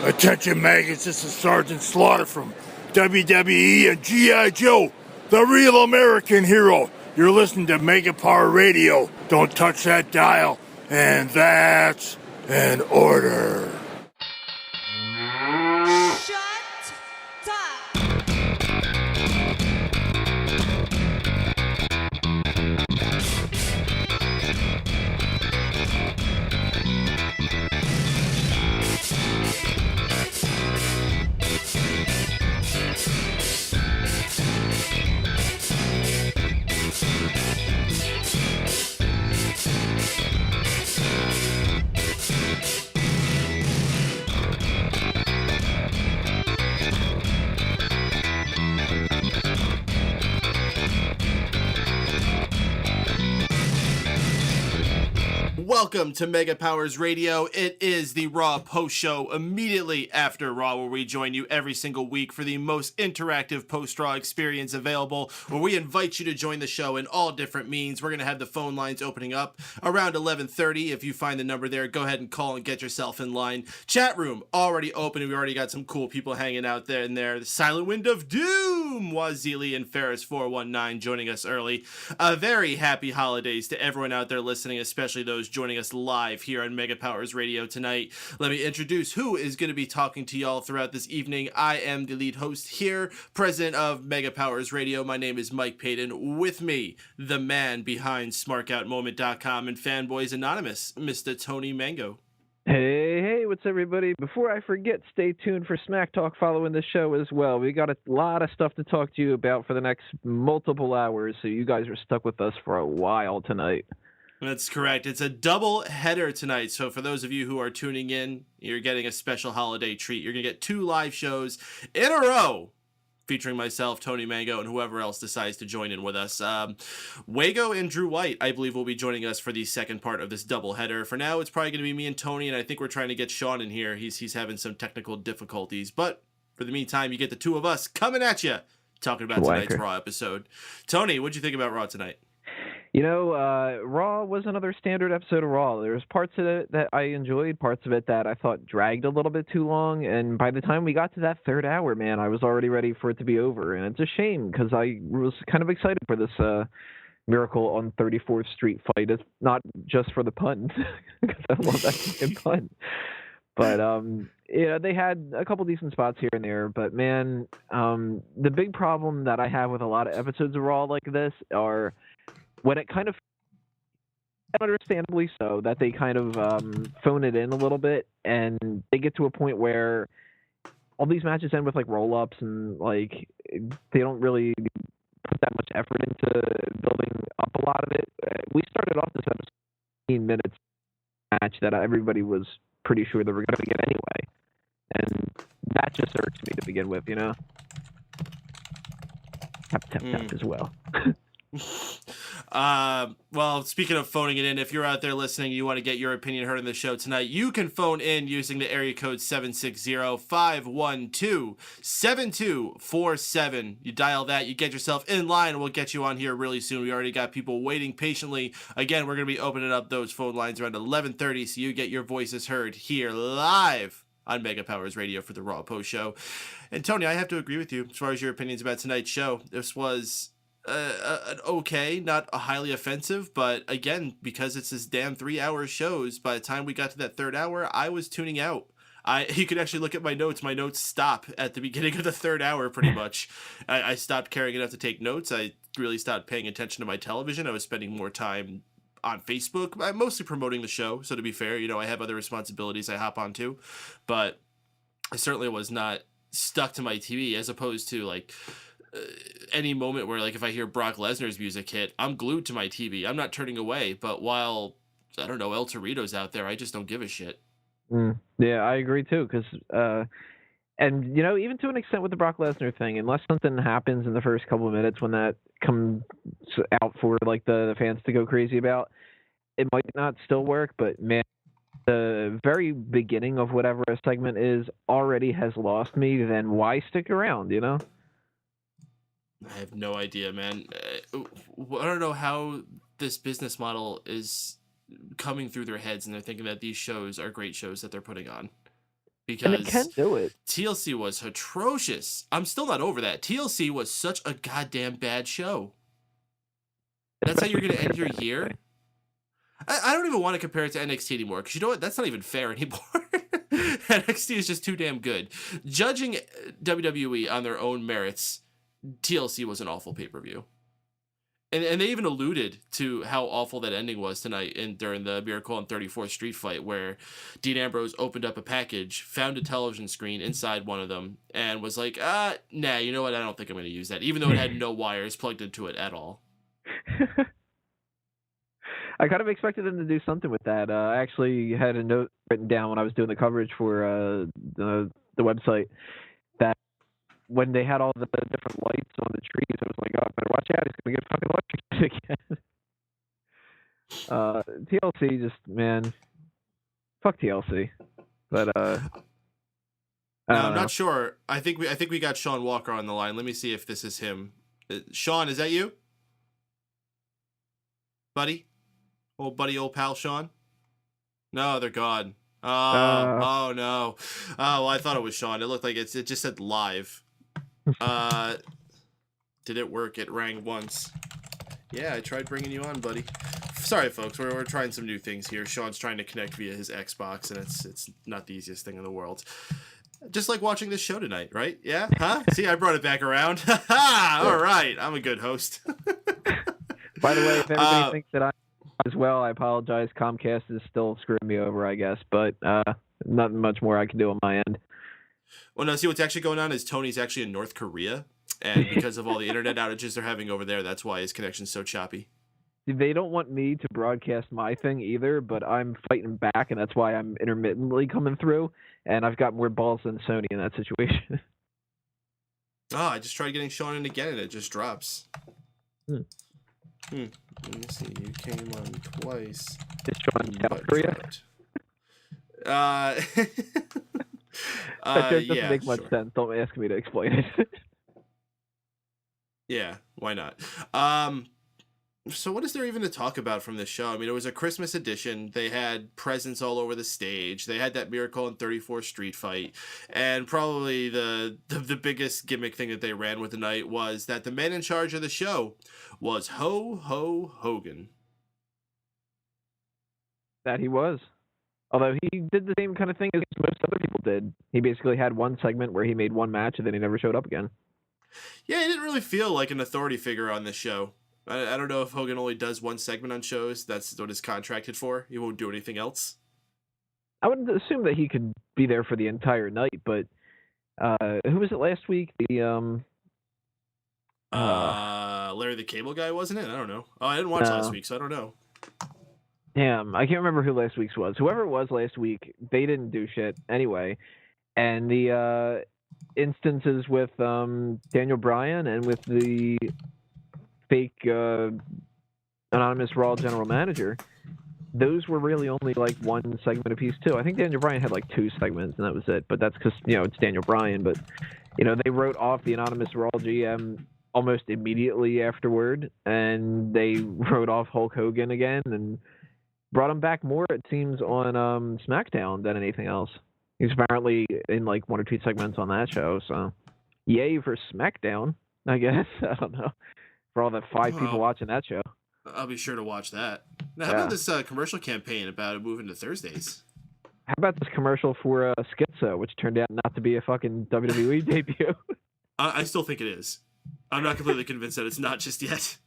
Attention maggots, this is Sergeant Slaughter from WWE and G.I. Joe, the real American hero. You're listening to Mega Power Radio. Don't touch that dial. And that's an order. Shut up. Welcome to Mega Powers Radio. It is the Raw post show immediately after Raw, where we join you every single week for the most interactive post-Raw experience available, where we invite you to join the show in all different means. We're going to have the phone lines opening up around 11:30. If you find the number there, go ahead and call and get yourself in line. Chat room already open, and we already got some cool people hanging out there in there. The Silent Wind of Doom, Wazili and Ferris419 joining us early. A very happy holidays to everyone out there listening, especially those joining us live here on Mega Powers Radio tonight. Let me introduce who is going to be talking to y'all throughout this evening. I am the lead host here, president of Mega Powers Radio. My name is Mike Paden. With me, the man behind SmarkoutMoment.com and Fanboys Anonymous, Mr. Tony Mango. Hey, what's everybody? Before I forget, stay tuned for Smack Talk following the show as well. We got a lot of stuff to talk to you about for the next multiple hours, so you guys are stuck with us for a while tonight. That's correct. It's a double header tonight. So for those of you who are tuning in, you're getting a special holiday treat. You're going to get 2 live shows in a row featuring myself, Tony Mango, and whoever else decides to join in with us. Wago and Drew White, I believe, will be joining us for the second part of this double header. For now, it's probably going to be me and Tony, and I think we're trying to get Sean in here. He's having some technical difficulties. But for the meantime, you get the 2 of us coming at you, talking about tonight's Raw episode. Tony, what'd you think about Raw tonight? You know, Raw was another standard episode of Raw. There was parts of it that I enjoyed, parts of it that I thought dragged a little bit too long, and by the time we got to that third hour, man, I was already ready for it to be over, and it's a shame, because I was kind of excited for this Miracle on 34th Street fight. It's not just for the pun, because I love that fucking pun. But, yeah, they had a couple decent spots here and there, but, man, the big problem that I have with a lot of episodes of Raw like this are when it kind of, understandably so, that they kind of phone it in a little bit, and they get to a point where all these matches end with like roll-ups, and like they don't really put that much effort into building up a lot of it. We started off this episode 15 minutes match that everybody was pretty sure they were going to get anyway, and that just irks me to begin with, you know. Tap as well. Well, speaking of phoning it in, if you're out there listening, you want to get your opinion heard on the show tonight, you can phone in using the area code 760-512-7247. You dial that, you get yourself in line, and we'll get you on here really soon. We already got people waiting patiently. Again, we're going to be opening up those phone lines around 11:30, so you get your voices heard here live on Mega Powers Radio for the Raw Post Show. And Tony, I have to agree with you as far as your opinions about tonight's show. This was an okay, not a highly offensive, but again, because it's this damn 3-hour shows, by the time we got to that third hour, I was tuning out. You could actually look at my notes. My notes stop at the beginning of the third hour, pretty much. I stopped caring enough to take notes. I really stopped paying attention to my television. I was spending more time on Facebook. I'm mostly promoting the show, so to be fair, you know, I have other responsibilities I hop onto, but I certainly was not stuck to my TV, as opposed to like any moment where, like, if I hear Brock Lesnar's music hit, I'm glued to my TV. I'm not turning away. But while, I don't know, El Torito's out there, I just don't give a shit. Yeah, I agree too. Because, and you know, even to an extent with the Brock Lesnar thing, unless something happens in the first couple of minutes when that comes out for like the fans to go crazy about, it might not still work. But man, the very beginning of whatever a segment is already has lost me. Then why stick around? You know. I have no idea, man. I don't know how this business model is coming through their heads, and they're thinking that these shows are great shows that they're putting on. And they can because do it. TLC was atrocious. I'm still not over that. TLC was such a goddamn bad show. That's how you're going to end your year? I don't even want to compare it to NXT anymore, because you know what? That's not even fair anymore. NXT is just too damn good. Judging WWE on their own merits, TLC was an awful pay-per-view. And they even alluded to how awful that ending was tonight during the Miracle on 34th Street fight, where Dean Ambrose opened up a package, found a television screen inside one of them, and was like, nah, you know what? I don't think I'm going to use that, even though it had no wires plugged into it at all. I kind of expected them to do something with that. I actually had a note written down when I was doing the coverage for the website that when they had all the different lights on the trees, I was like, oh, better watch out. He's going to get fucking electrocuted again. TLC just, man, fuck TLC. But, no, I'm not sure. I think we got Sean Walker on the line. Let me see if this is him. Sean, is that you? Buddy? Old pal Sean? No, they're gone. Oh no. Oh, well, I thought it was Sean. It looked like it just said live. Did it work? It rang once. Yeah, I tried bringing you on, buddy. Sorry, folks. We're trying some new things here. Sean's trying to connect via his Xbox, and it's not the easiest thing in the world. Just like watching this show tonight, right? Yeah? Huh? See, I brought it back around. All right. I'm a good host. By the way, if everybody thinks that I as well, I apologize. Comcast is still screwing me over, I guess, but nothing much more I can do on my end. Well, no, see, what's actually going on is Tony's actually in North Korea, and because of all the internet outages they're having over there, that's why his connection's so choppy. They don't want me to broadcast my thing either, but I'm fighting back, and that's why I'm intermittently coming through, and I've got more balls than Sony in that situation. Oh, I just tried getting Sean in again, and it just drops. Let me see. You came on twice. Is Sean in South Korea? That joke doesn't make much sense. Don't ask me to explain it. Yeah, why not? So what is there even to talk about from this show? I mean, it was a Christmas edition. They had presents all over the stage. They had that Miracle on 34th Street fight. And probably the biggest gimmick thing that they ran with tonight was that the man in charge of the show was Ho Ho Hogan. That he was. Although he did the same kind of thing as most other people did. He basically had one segment where he made one match and then he never showed up again. Yeah, he didn't really feel like an authority figure on this show. I don't know if Hogan only does one segment on shows. That's what he's contracted for. He won't do anything else. I would assume that he could be there for the entire night, but who was it last week? The Larry the Cable Guy, wasn't it? I don't know. Oh, I didn't watch last week, so I don't know. Damn, I can't remember who last week's was. Whoever it was last week, they didn't do shit anyway. And the instances with Daniel Bryan and with the fake anonymous Raw general manager, those were really only like one segment apiece too. I think Daniel Bryan had like two segments and that was it, but that's because, it's Daniel Bryan. But, they wrote off the anonymous Raw GM almost immediately afterward, and they wrote off Hulk Hogan again and brought him back more, it seems, on SmackDown than anything else. He's apparently in like one or two segments on that show, so yay for SmackDown, I guess. I don't know. For all the people watching that show. I'll be sure to watch that. Now, how about this commercial campaign about moving to Thursdays? How about this commercial for Schizo, which turned out not to be a fucking WWE debut? I still think it is. I'm not completely convinced that it's not just yet.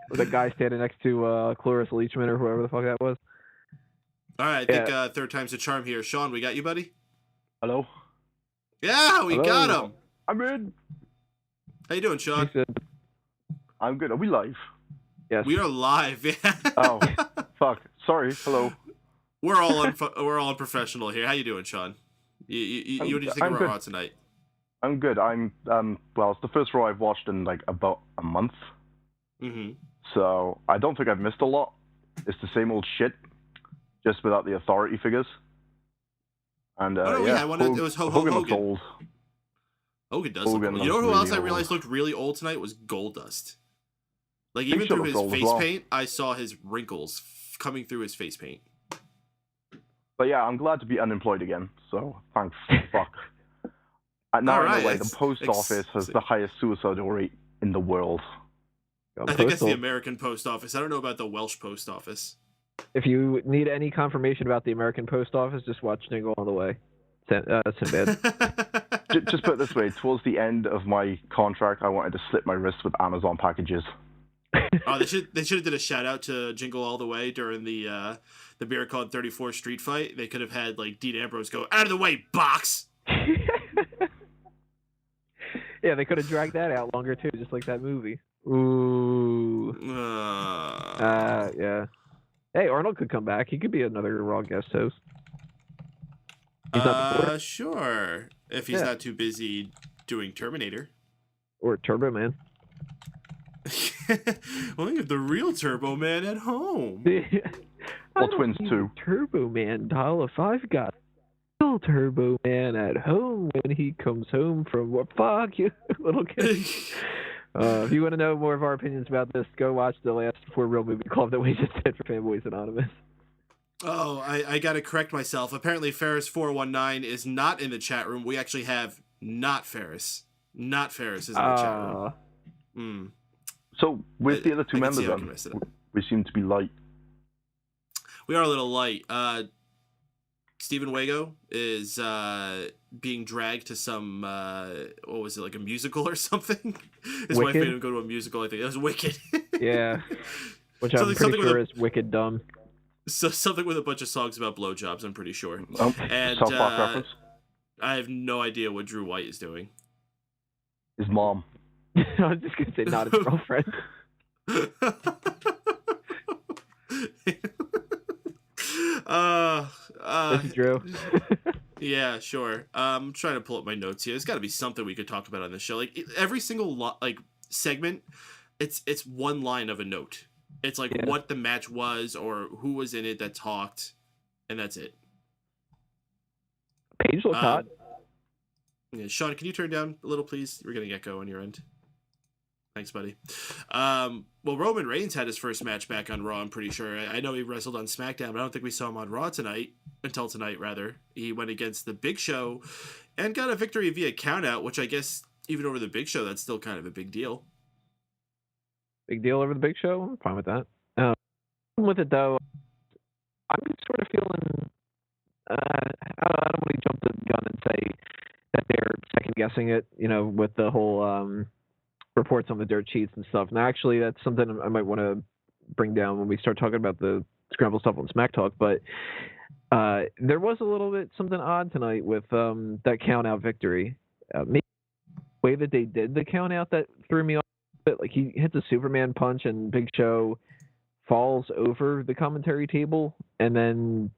With a guy standing next to Cloris Leachman or whoever the fuck that was. All right, I think third time's a charm here. Sean, we got you, buddy? Hello? Yeah, we got him. I'm in. How you doing, Sean? I'm good. Are we live? Yes. We are live. Yeah. Oh, fuck. Sorry. Hello. We're all unprofessional here. How you doing, Sean? What do you think of Raw tonight? I'm good. Well, it's the first Raw I've watched in like about a month. Mm-hmm. So I don't think I've missed a lot. It's the same old shit, just without the authority figures. And we had one. It was Hogan. Looks old. Hogan does look old. You know who else I realized looked really old tonight was Goldust. Like, even through his face paint, I saw his wrinkles coming through his face paint. But yeah, I'm glad to be unemployed again. so thank fuck. Now All I right, know why the it's post office has the highest suicide rate in the world. I think that's the Postal. American post office. I don't know about the Welsh post office. If you need any confirmation about the American post office, just watch Jingle All the Way. Sinbad. Just put it this way: towards the end of my contract, I wanted to slit my wrists with Amazon packages. Oh, they should have did a shout out to Jingle All the Way during the Beer Called 34 Street fight. They could have had like Dean Ambrose go out of the way, box. Yeah, they could have dragged that out longer too, just like that movie. Ooh. Yeah. Hey, Arnold could come back. He could be another Raw guest host. He's not bored. Sure. If he's Yeah. not too busy doing Terminator. Or Turbo Man. Well, you have the real Turbo Man at home. I Well, don't Twins need too. a Turbo Man doll if I've got real Turbo Man at home when he comes home from what? Fuck you, little kid. If you want to know more of our opinions about this, go watch the last 4 Real Movie Club that we just did for Fanboys Anonymous. Oh, I got to correct myself. Apparently, Ferris419 is not in the chat room. We actually have not Ferris. Not Ferris is in the chat room. So with the other two I can see members, how I can mess it up. we seem to be light. We are a little light. Stephen Wago is being dragged to some, what was it, like a musical or something? His wife Wicked? made him go to a musical, I think. It was Wicked. Yeah. Which So I'm like pretty something sure with is wicked dumb. So something with a bunch of songs about blowjobs, I'm pretty sure. And South Park reference. I have no idea what Drew White is doing. His mom. I was just going to say not his girlfriend. This is Drew. Yeah, sure. I'm trying to pull up my notes here. There's got to be something we could talk about on this show. Like every single segment, it's one line of a note. It's like what the match was or who was in it that talked, and that's it. Paige looked hot. Yeah, Sean, can you turn down a little, please? We're getting echo on your end. Thanks, buddy. Well, Roman Reigns had his first match back on Raw, I'm pretty sure. I know he wrestled on SmackDown, but I don't think we saw him on Raw until tonight, rather. He went against the Big Show and got a victory via countout, which I guess even over the Big Show, that's still kind of a big deal. Big deal over the Big Show. I'm fine with that. With it, though, I'm sort of feeling... I don't want to jump the gun and say that they're second-guessing it, with the whole... reports on the dirt sheets and stuff. And actually, that's something I might want to bring down when we start talking about the Scramble stuff on Smack Talk. But there was a little bit something odd tonight with that count-out victory. Maybe the way that they did the count-out that threw me off a bit. Like, he hits a Superman punch and Big Show falls over the commentary table and then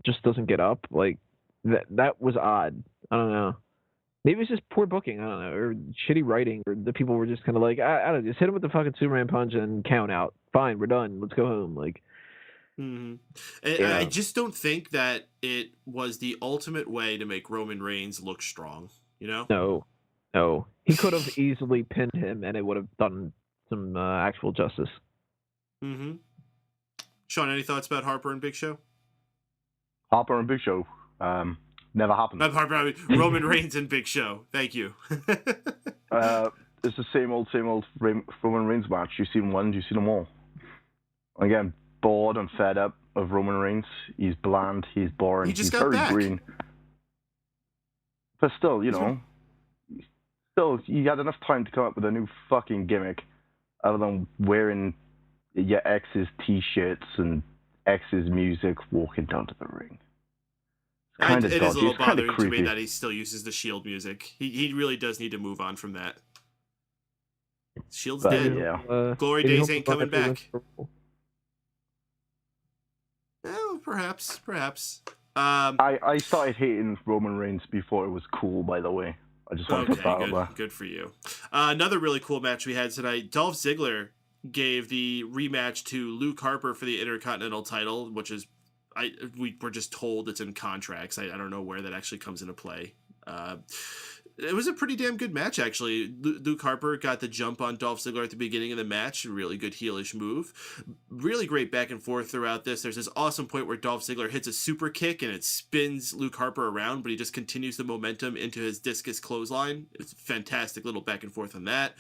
just doesn't get up. Like, that was odd. I don't know. Maybe it's just poor booking, I don't know, or shitty writing, or the people were just kind of like, I don't know, just hit him with the fucking Superman punch and count out. Fine, we're done. Let's go home. Like, I just don't think that it was the ultimate way to make Roman Reigns look strong, No. He could have easily pinned him, and it would have done some actual justice. Sean, any thoughts about Harper and Big Show? Harper and Big Show. Never happened. Roman Reigns and Big Show. Thank you. It's the same old Roman Reigns match. You've seen one, you've seen them all. Again, bored and fed up of Roman Reigns. He's bland, he's boring, He just he's got very back. green. But still, you had enough time to come up with a new fucking gimmick other than wearing your ex's t-shirts and ex's music walking down to the ring. It is a little bothering to me creepy. that he still uses the Shield music. He really does need to move on from that. Shield's But, dead. yeah. Glory days ain't coming back. Well, perhaps. I started hating Roman Reigns before it was cool, by the way. I just want to put that out there. Good for you. Another really cool match we had tonight. Dolph Ziggler gave the rematch to Luke Harper for the Intercontinental title, which is we were just told it's in contracts. I don't know where that actually comes into play. It was a pretty damn good match, actually. Luke Harper got the jump on Dolph Ziggler at the beginning of the match. A really good heelish move. Really great back and forth throughout this. There's this awesome point where Dolph Ziggler hits a super kick and it spins Luke Harper around, but he just continues the momentum into his discus clothesline. It's a fantastic little back and forth on that.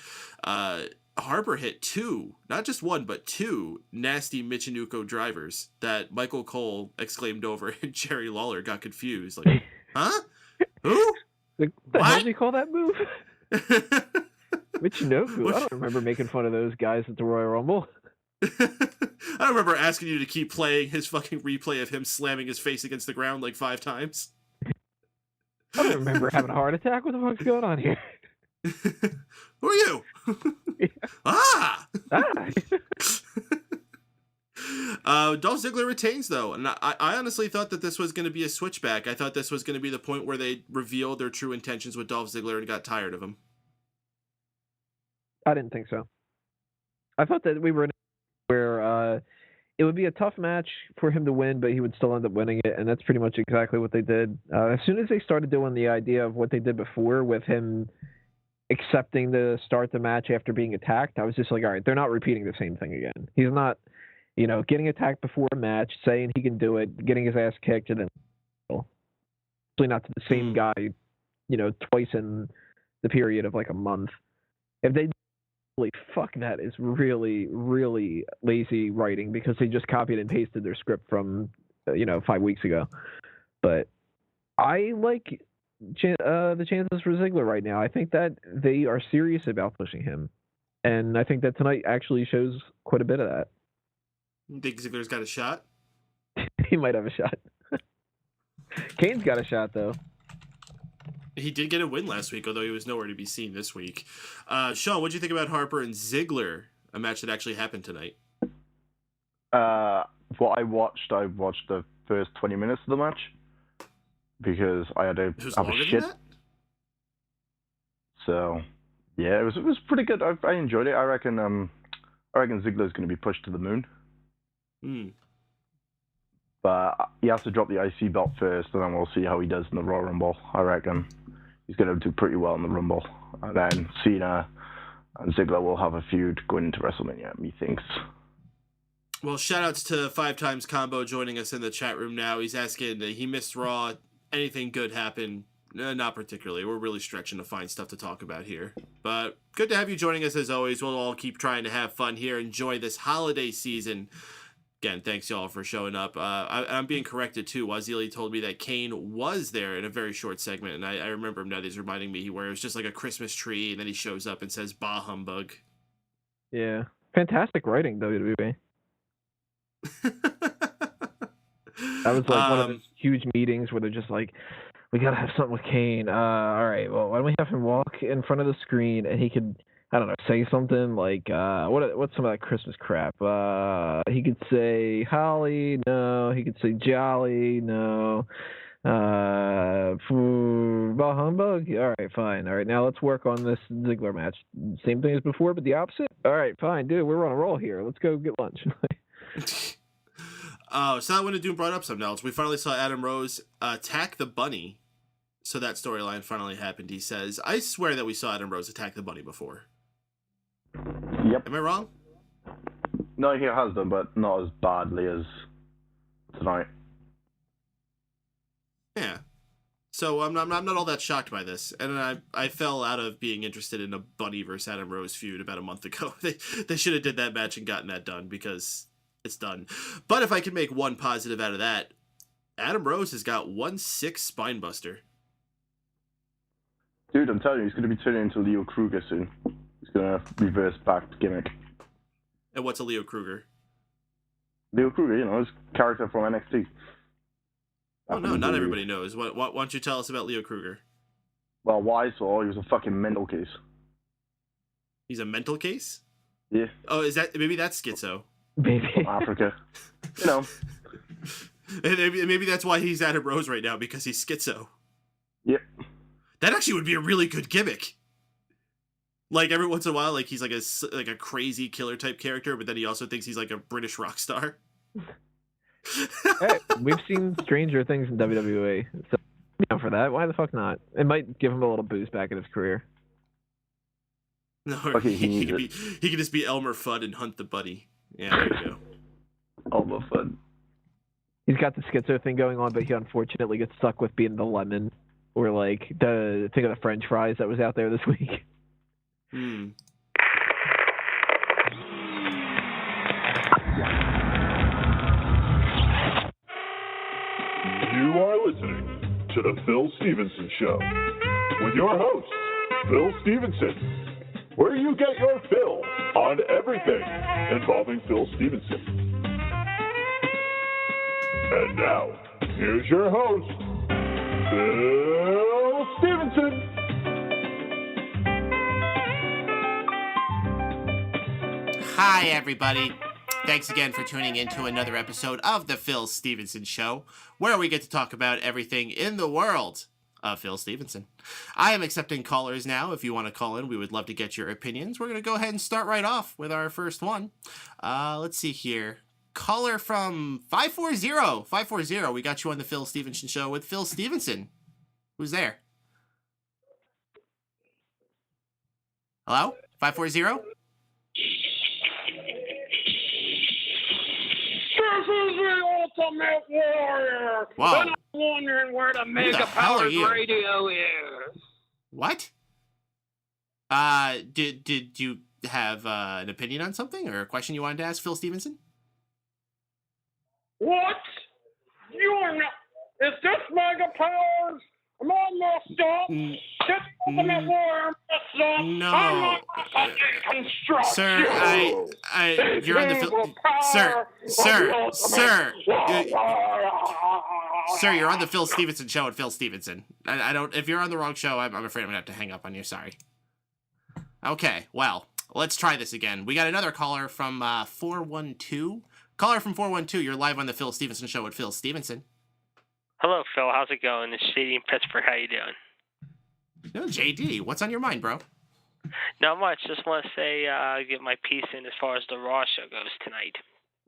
Harper hit two, not just one, but two nasty Michinoku drivers that Michael Cole exclaimed over, and Jerry Lawler got confused. Like, huh? Who? The hell do you call that move? Michinoku. What? I don't remember making fun of those guys at the Royal Rumble. I don't remember asking you to keep playing his fucking replay of him slamming his face against the ground like 5 times. I don't remember having a heart attack. What the fuck's going on here? Who are you? Ah! Dolph Ziggler retains, though, and I honestly thought that this was going to be a switchback. I thought this was going to be the point where they revealed their true intentions with Dolph Ziggler and got tired of him. I didn't think so. I thought that we were in where it would be a tough match for him to win, but he would still end up winning it, and that's pretty much exactly what they did. As soon as they started doing the idea of what they did before with him accepting to start the match after being attacked, I was just like, all right, they're not repeating the same thing again. He's not, getting attacked before a match, saying he can do it, getting his ass kicked, and then actually not to the same guy, twice in the period of like a month. If they holy fuck, that is really, really lazy writing because they just copied and pasted their script from, 5 weeks ago. But I like the chances for Ziggler right now. I think that they are serious about pushing him. And I think that tonight actually shows quite a bit of that. You think Ziggler's got a shot? He might have a shot. Kane's got a shot, though. He did get a win last week, although he was nowhere to be seen this week. Sean, what did you think about Harper and Ziggler, a match that actually happened tonight? What I watched the first 20 minutes of the match because I had to have a shit. So, yeah, it was pretty good. I enjoyed it. I reckon Ziggler's going to be pushed to the moon. But he has to drop the IC belt first, and then we'll see how he does in the Royal Rumble. I reckon he's going to do pretty well in the Rumble. And then Cena and Ziggler will have a feud going into WrestleMania, methinks. Well, shout-outs to 5 Times Combo joining us in the chat room now. He's asking, he missed Raw. Anything good happen? Not particularly. We're really stretching to find stuff to talk about here. But good to have you joining us as always. We'll all keep trying to have fun here, enjoy this holiday season. Again, thanks y'all for showing up. I'm being corrected too. Wazili told me that Kane was there in a very short segment, and I remember him now. He's reminding me where it was just like a Christmas tree, and then he shows up and says "Bah humbug." Yeah, fantastic writing, WWE. That was like one of those huge meetings where they're just like, "We gotta have something with Kane. All right, well, why don't we have him walk in front of the screen and he could." I don't know, say something like, what's some of that Christmas crap? He could say Holly, no. He could say Jolly, no. Bah humbug? All right, fine. All right, now let's work on this Ziggler match. Same thing as before, but the opposite? All right, fine, dude, we're on a roll here. Let's go get lunch. So when Doom brought up something else, we finally saw Adam Rose attack the bunny. So that storyline finally happened, he says. I swear that we saw Adam Rose attack the bunny before. Yep. Am I wrong? No, he has done, but not as badly as tonight. Yeah. So I'm not all that shocked by this. And I fell out of being interested in a Bunny versus Adam Rose feud about a month ago. They should have did that match and gotten that done because it's done. But if I can make one positive out of that, Adam Rose has got 1-6 spine buster. Dude, I'm telling you, he's going to be turning into Leo Kruger soon. He's going to reverse back the gimmick. And what's a Leo Kruger? Leo Kruger, his character from NXT. Oh, no, not everybody knows. Why don't you tell us about Leo Kruger? Well, what I saw, he was a fucking mental case. He's a mental case? Yeah. Oh, maybe that's schizo. Maybe. From Africa. Maybe that's why he's Adam Rose right now, because he's schizo. Yep. That actually would be a really good gimmick. Like every once in a while, like he's like a crazy killer type character, but then he also thinks he's like a British rock star. Hey, we've seen stranger things in WWE. So Down for that. Why the fuck not? It might give him a little boost back in his career. No, Okay, he could just be Elmer Fudd and Hunt the Buddy. Yeah, there you go. Elmer Fudd. He's got the schizo thing going on, but he unfortunately gets stuck with being the lemon, or like the thing of the French fries that was out there this week. Hmm. You are listening to The Phil Stevenson Show with your host, Phil Stevenson, where you get your fill on everything involving Phil Stevenson. And now, here's your host, Phil Stevenson. Hi, everybody. Thanks again for tuning in to another episode of The Phil Stevenson Show, where we get to talk about everything in the world of Phil Stevenson. I am accepting callers now. If you want to call in, we would love to get your opinions. We're going to go ahead and start right off with our first one. Let's see here. Caller from 540. 540. We got you on The Phil Stevenson Show with Phil Stevenson. Who's there? Hello? 540? This is the Ultimate Warrior. Whoa. And I'm wondering where the the Mega hell are Powered you? Radio is. What? Did you have an opinion on something or a question you wanted to ask Phil Stevenson? What? You're not. Is this Mega Powers? Am I messed up? This Ultimate Warrior messed up? No. I'm not fucking construct Sir, you. you're on the Sir, you're on the Phil Stevenson Show with Phil Stevenson. I don't. If you're on the wrong show, I'm afraid I'm gonna have to hang up on you. Sorry. Okay, well, let's try this again. We got another caller from 412. Caller from 412. You're live on the Phil Stevenson Show with Phil Stevenson. Hello, Phil. How's it going? It's JD in Pittsburgh. How you doing? No, JD, what's on your mind, bro? Not much. Just want to say, get my piece in as far as the Raw show goes tonight.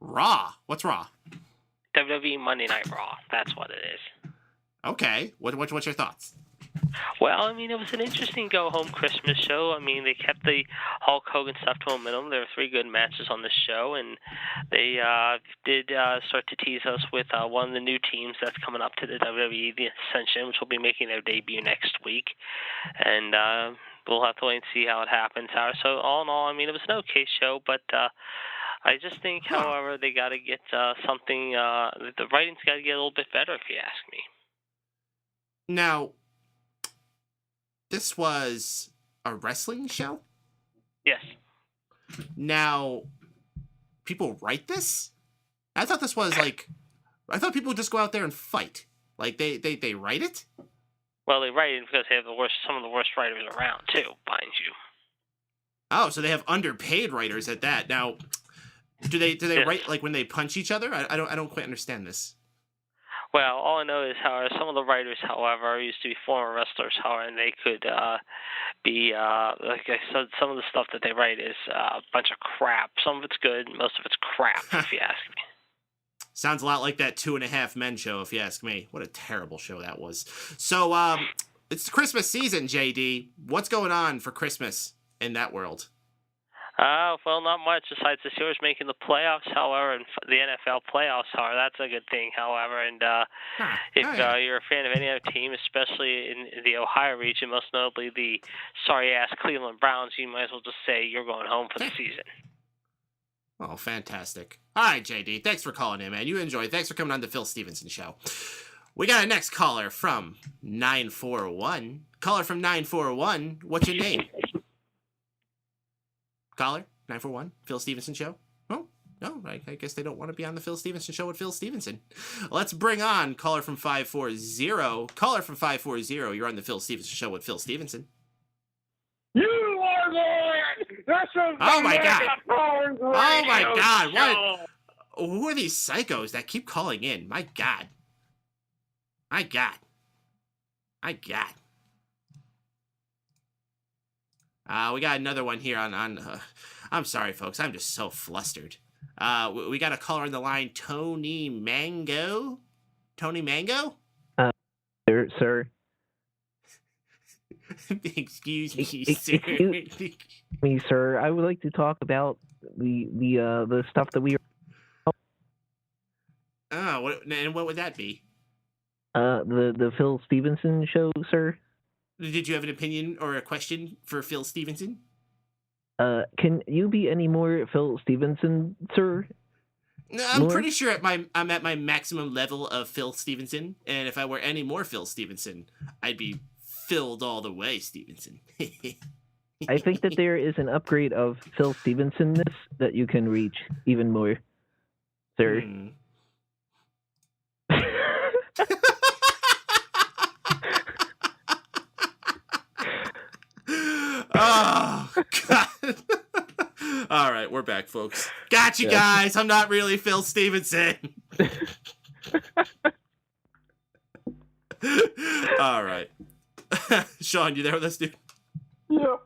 Raw. What's Raw? WWE Monday Night Raw. That's what it is. Okay. What's your thoughts? Well, I mean, it was an interesting go-home Christmas show. I mean, they kept the Hulk Hogan stuff to a minimum. There were 3 good matches on the show, and they did start to tease us with one of the new teams that's coming up to the WWE, the Ascension, which will be making their debut next week. And we'll have to wait and see how it happens. So all in all, I mean, it was an okay show, but I just think, however, they got to get something. The writing's got to get a little bit better, if you ask me. Now, this was a wrestling show? Yes. Now, people write this? I thought this was like, I thought people would just go out there and fight. Like, they write it? Well, they write it because they have some of the worst writers around, too, mind you. Oh, so they have underpaid writers at that. Now, do they Yes. write like when they punch each other? I don't quite understand this. Well, all I know is, however, some of the writers, however, used to be former wrestlers, however, and they could be, like I said, some of the stuff that they write is a bunch of crap. Some of it's good, most of it's crap, if you ask me. Sounds a lot like that 2.5 Men show, if you ask me. What a terrible show that was. So, it's Christmas season, JD. What's going on for Christmas in that world? Well, not much besides the Steelers making the playoffs, however, and the NFL playoffs, however. That's a good thing, however. And if you're a fan of any other team, especially in the Ohio region, most notably the sorry-ass Cleveland Browns, you might as well just say you're going home for the season. Oh, fantastic. All right, JD. Thanks for calling in, man. You enjoy. Thanks for coming on the Phil Stevenson Show. We got a next caller from 941. Caller from 941. What's your name? Caller, 941, Phil Stevenson Show? Oh, no, I guess they don't want to be on the Phil Stevenson Show with Phil Stevenson. Let's bring on caller from 540. Caller from 540, you're on the Phil Stevenson Show with Phil Stevenson. You are good. This is Oh, my God. God. Oh, my God. What? Who are these psychos that keep calling in? My God. My God. My God. We got another one here on I'm sorry, folks. I'm just so flustered. We got a caller on the line, Tony Mango. Tony Mango? Sir. Excuse me, sir. Excuse me, sir. I would like to talk about the stuff that we. Oh, and what would that be? The Phil Stevenson show, sir. Did you have an opinion or a question for Phil Stevenson? Can you be any more Phil Stevenson, sir? No, I'm pretty sure I'm at my maximum level of Phil Stevenson, and if I were any more Phil Stevenson, I'd be filled all the way, Stevenson. I think that there is an upgrade of Phil Stevensonness that you can reach even more, sir. Oh, God. All right, we're back, folks. Got you guys. I'm not really Phil Stevenson. All right. Sean, you there with us, dude? Yeah.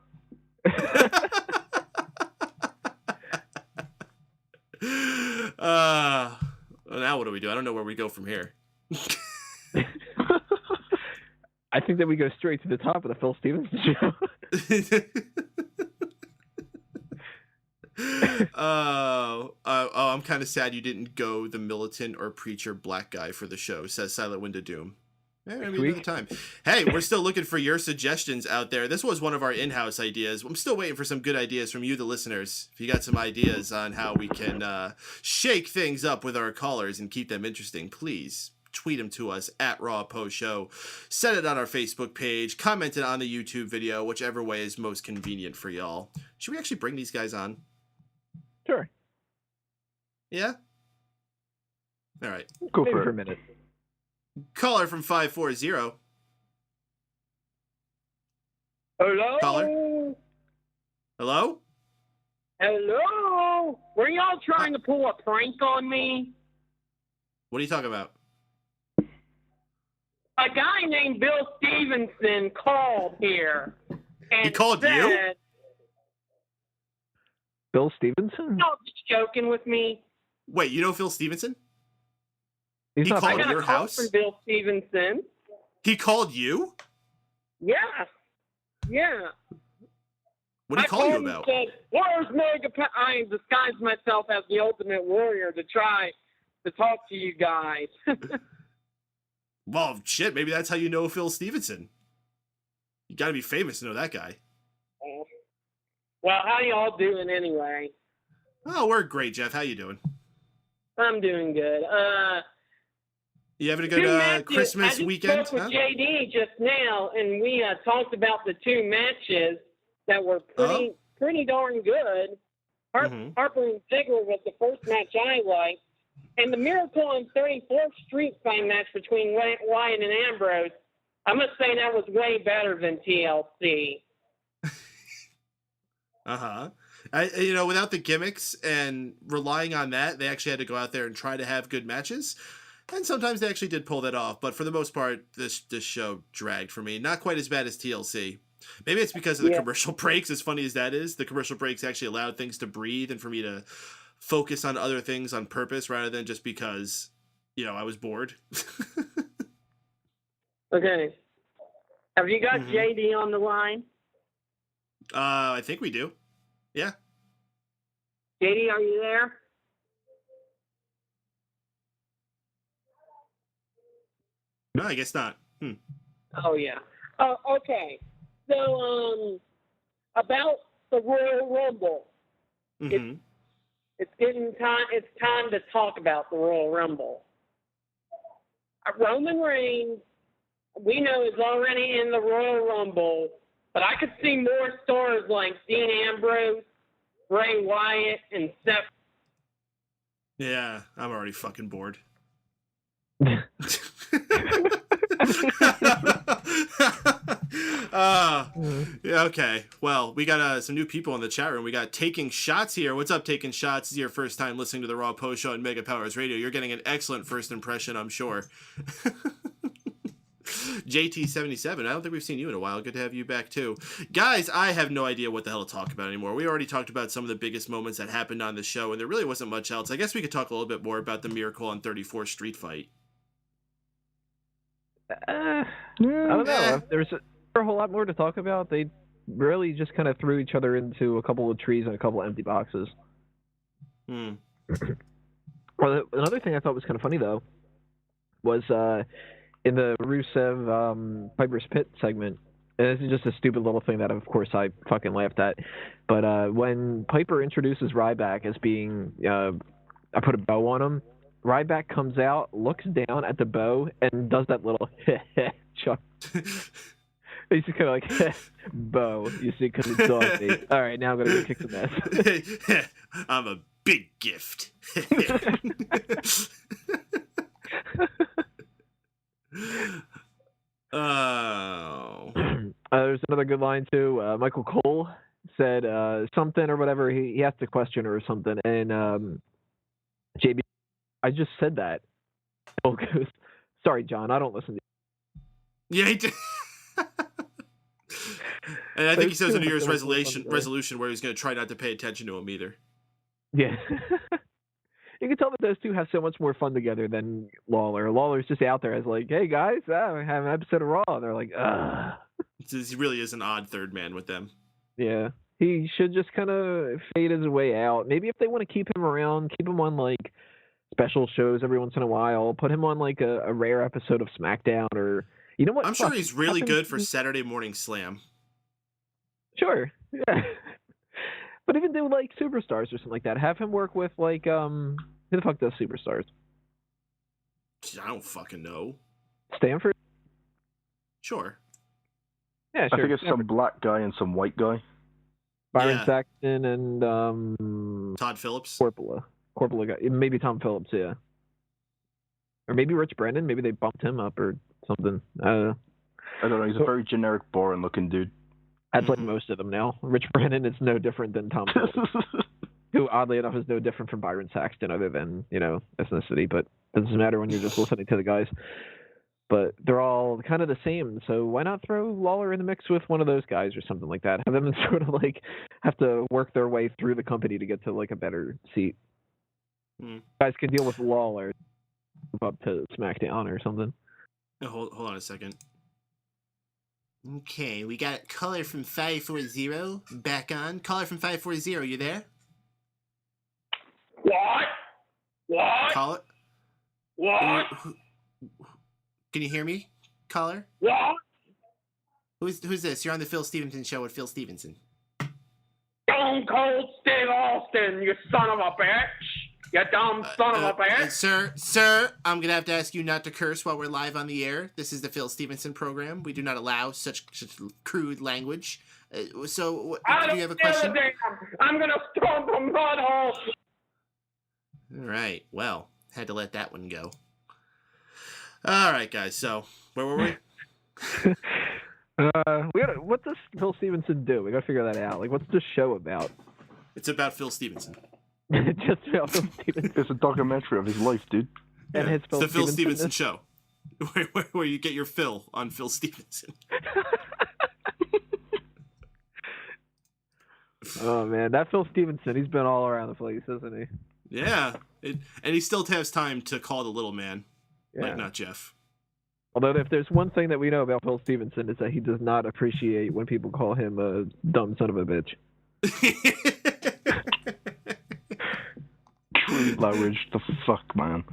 Now what do we do? I don't know where we go from here. I think that we go straight to the top of the Phil Stevenson show. I'm kind of sad you didn't go the militant or preacher black guy for the show, says Silent Wind of Doom. Maybe another time. Hey, we're still looking for your suggestions out there. This was one of our in-house ideas. I'm still waiting for some good ideas from you, the listeners. If you got some ideas on how we can shake things up with our callers and keep them interesting, please tweet them to us at Raw Post Show. Set it on our Facebook page. Comment it on the YouTube video, whichever way is most convenient for y'all. Should we actually bring these guys on? Sure. Yeah? All right. Go for a minute. Caller from 540. Hello? Caller? Hello? Hello? Were y'all trying to pull a prank on me? What are you talking about? A guy named Bill Stevenson called here. And He called said, you? Bill Stevenson? Y'all just joking with me? Wait, you know Phil Stevenson? He's He not called I got your a call house? from Bill Stevenson. He called you? Yeah. Yeah. What did he call I you called about? and said, where's Mega I disguised myself as the Ultimate Warrior to try to talk to you guys. Well, shit, maybe that's how you know Phil Stevenson. You gotta be famous to know that guy. Well, how y'all doing anyway? Oh, we're great, Jeff. How you doing? I'm doing good. You having a Two good matches. Christmas I just weekend? spoke with JD just now, and we talked about the two matches that were pretty darn good. Harper and Ziggler was the first match I liked, and the Miracle on 34th Street fight match between Wyatt and Ambrose, I must say that was way better than TLC. Without the gimmicks and relying on that, they actually had to go out there and try to have good matches. And sometimes they actually did pull that off. But for the most part, this show dragged for me. Not quite as bad as TLC. Maybe it's because of the commercial breaks, as funny as that is. The commercial breaks actually allowed things to breathe and for me to focus on other things on purpose rather than just because, I was bored. Okay. Have you got JD on the line? I think we do. Yeah. JD, are you there? No, I guess not. Oh, yeah. Oh, okay. So, about the Royal Rumble. It's time to talk about the Royal Rumble. Roman Reigns, we know, is already in the Royal Rumble, but I could see more stars like Dean Ambrose, Bray Wyatt, and Seth. Yeah, I'm already fucking bored. Okay. Well, we got some new people in the chat room. We got Taking Shots here. What's up, Taking Shots? This is your first time listening to the Raw Post Show on Mega Powers Radio. You're getting an excellent first impression, I'm sure. JT77, I don't think we've seen you in a while. Good to have you back, too. Guys, I have no idea what the hell to talk about anymore. We already talked about some of the biggest moments that happened on the show, and there really wasn't much else. I guess we could talk a little bit more about the Miracle on 34th Street fight. I don't know. There's a whole lot more to talk about. They really just kind of threw each other into a couple of trees and a couple of empty boxes. Hmm. Well, another thing I thought was kind of funny, though, was in the Rusev Piper's Pit segment, and this is just a stupid little thing that, of course, I fucking laughed at, but when Piper introduces Ryback as being, I put a bow on him, Ryback comes out, looks down at the bow, and does that little chuck. He's just kind of like, bow, you see, because it's on me. All right, now I'm going to go kick some ass. I'm a big gift. Oh. There's another good line, too. Michael Cole said something or whatever. He asked a question or something, and JB, I just said that. Cole goes, sorry, John, I don't listen to you. Yeah, he did. And I think he says a New Year's resolution where he's going to try not to pay attention to him either. Yeah. You can tell that those two have so much more fun together than Lawler. Lawler's just out there as like, hey, guys, we have an episode of Raw. And they're like, ugh. He really is an odd third man with them. Yeah. He should just kind of fade his way out. Maybe if they want to keep him around, keep him on, like, special shows every once in a while. Put him on, like, a rare episode of SmackDown or... You know what? I'm sure he's really good for Saturday Morning Slam. Sure, yeah. But even do like Superstars or something like that. Have him work with like who the fuck does Superstars? I don't fucking know. Stanford? Sure. Yeah, sure. I think it's some black guy and some white guy. Byron Saxton and Todd Phillips. Corpola guy. Maybe Tom Phillips, yeah. Or maybe Rich Brennan. Maybe they bumped him up or something. I don't know. He's a very generic, boring-looking dude. That's like most of them now. Rich Brennan is no different than Tom Phillips, who oddly enough is no different from Byron Saxton other than, ethnicity, but it doesn't matter when you're just listening to the guys. But they're all kind of the same, so why not throw Lawler in the mix with one of those guys or something like that? Have them sort of like have to work their way through the company to get to like a better seat. Guys can deal with Lawler, move up to SmackDown or something. Oh, hold on a second. Okay, we got caller from 540 back on. Caller from 540, you there? What? Caller? What? Can you hear me, caller? What? Who's this? You're on the Phil Stevenson show with Phil Stevenson. Stone Cold Steve Austin, you son of a bitch! You dumb son of a bitch! Sir, I'm gonna have to ask you not to curse while we're live on the air. This is the Phil Stevenson program. We do not allow such crude language. Do you have a question? I'm gonna stomp a mud hole! All right, well, had to let that one go. All right, guys, so where were we? What does Phil Stevenson do? We gotta figure that out. Like, what's this show about? It's about Phil Stevenson. Just about Phil Stevenson. It's a documentary of his life, dude. And yeah, his Phil it's the Phil Stevenson show, where you get your Phil on Phil Stevenson. Oh man, that Phil Stevenson, he's been all around the place, hasn't he? Yeah, and he still has time to call the little man, like not Jeff. Although if there's one thing that we know about Phil Stevenson, it's that he does not appreciate when people call him a dumb son of a bitch. Language, the fuck, man.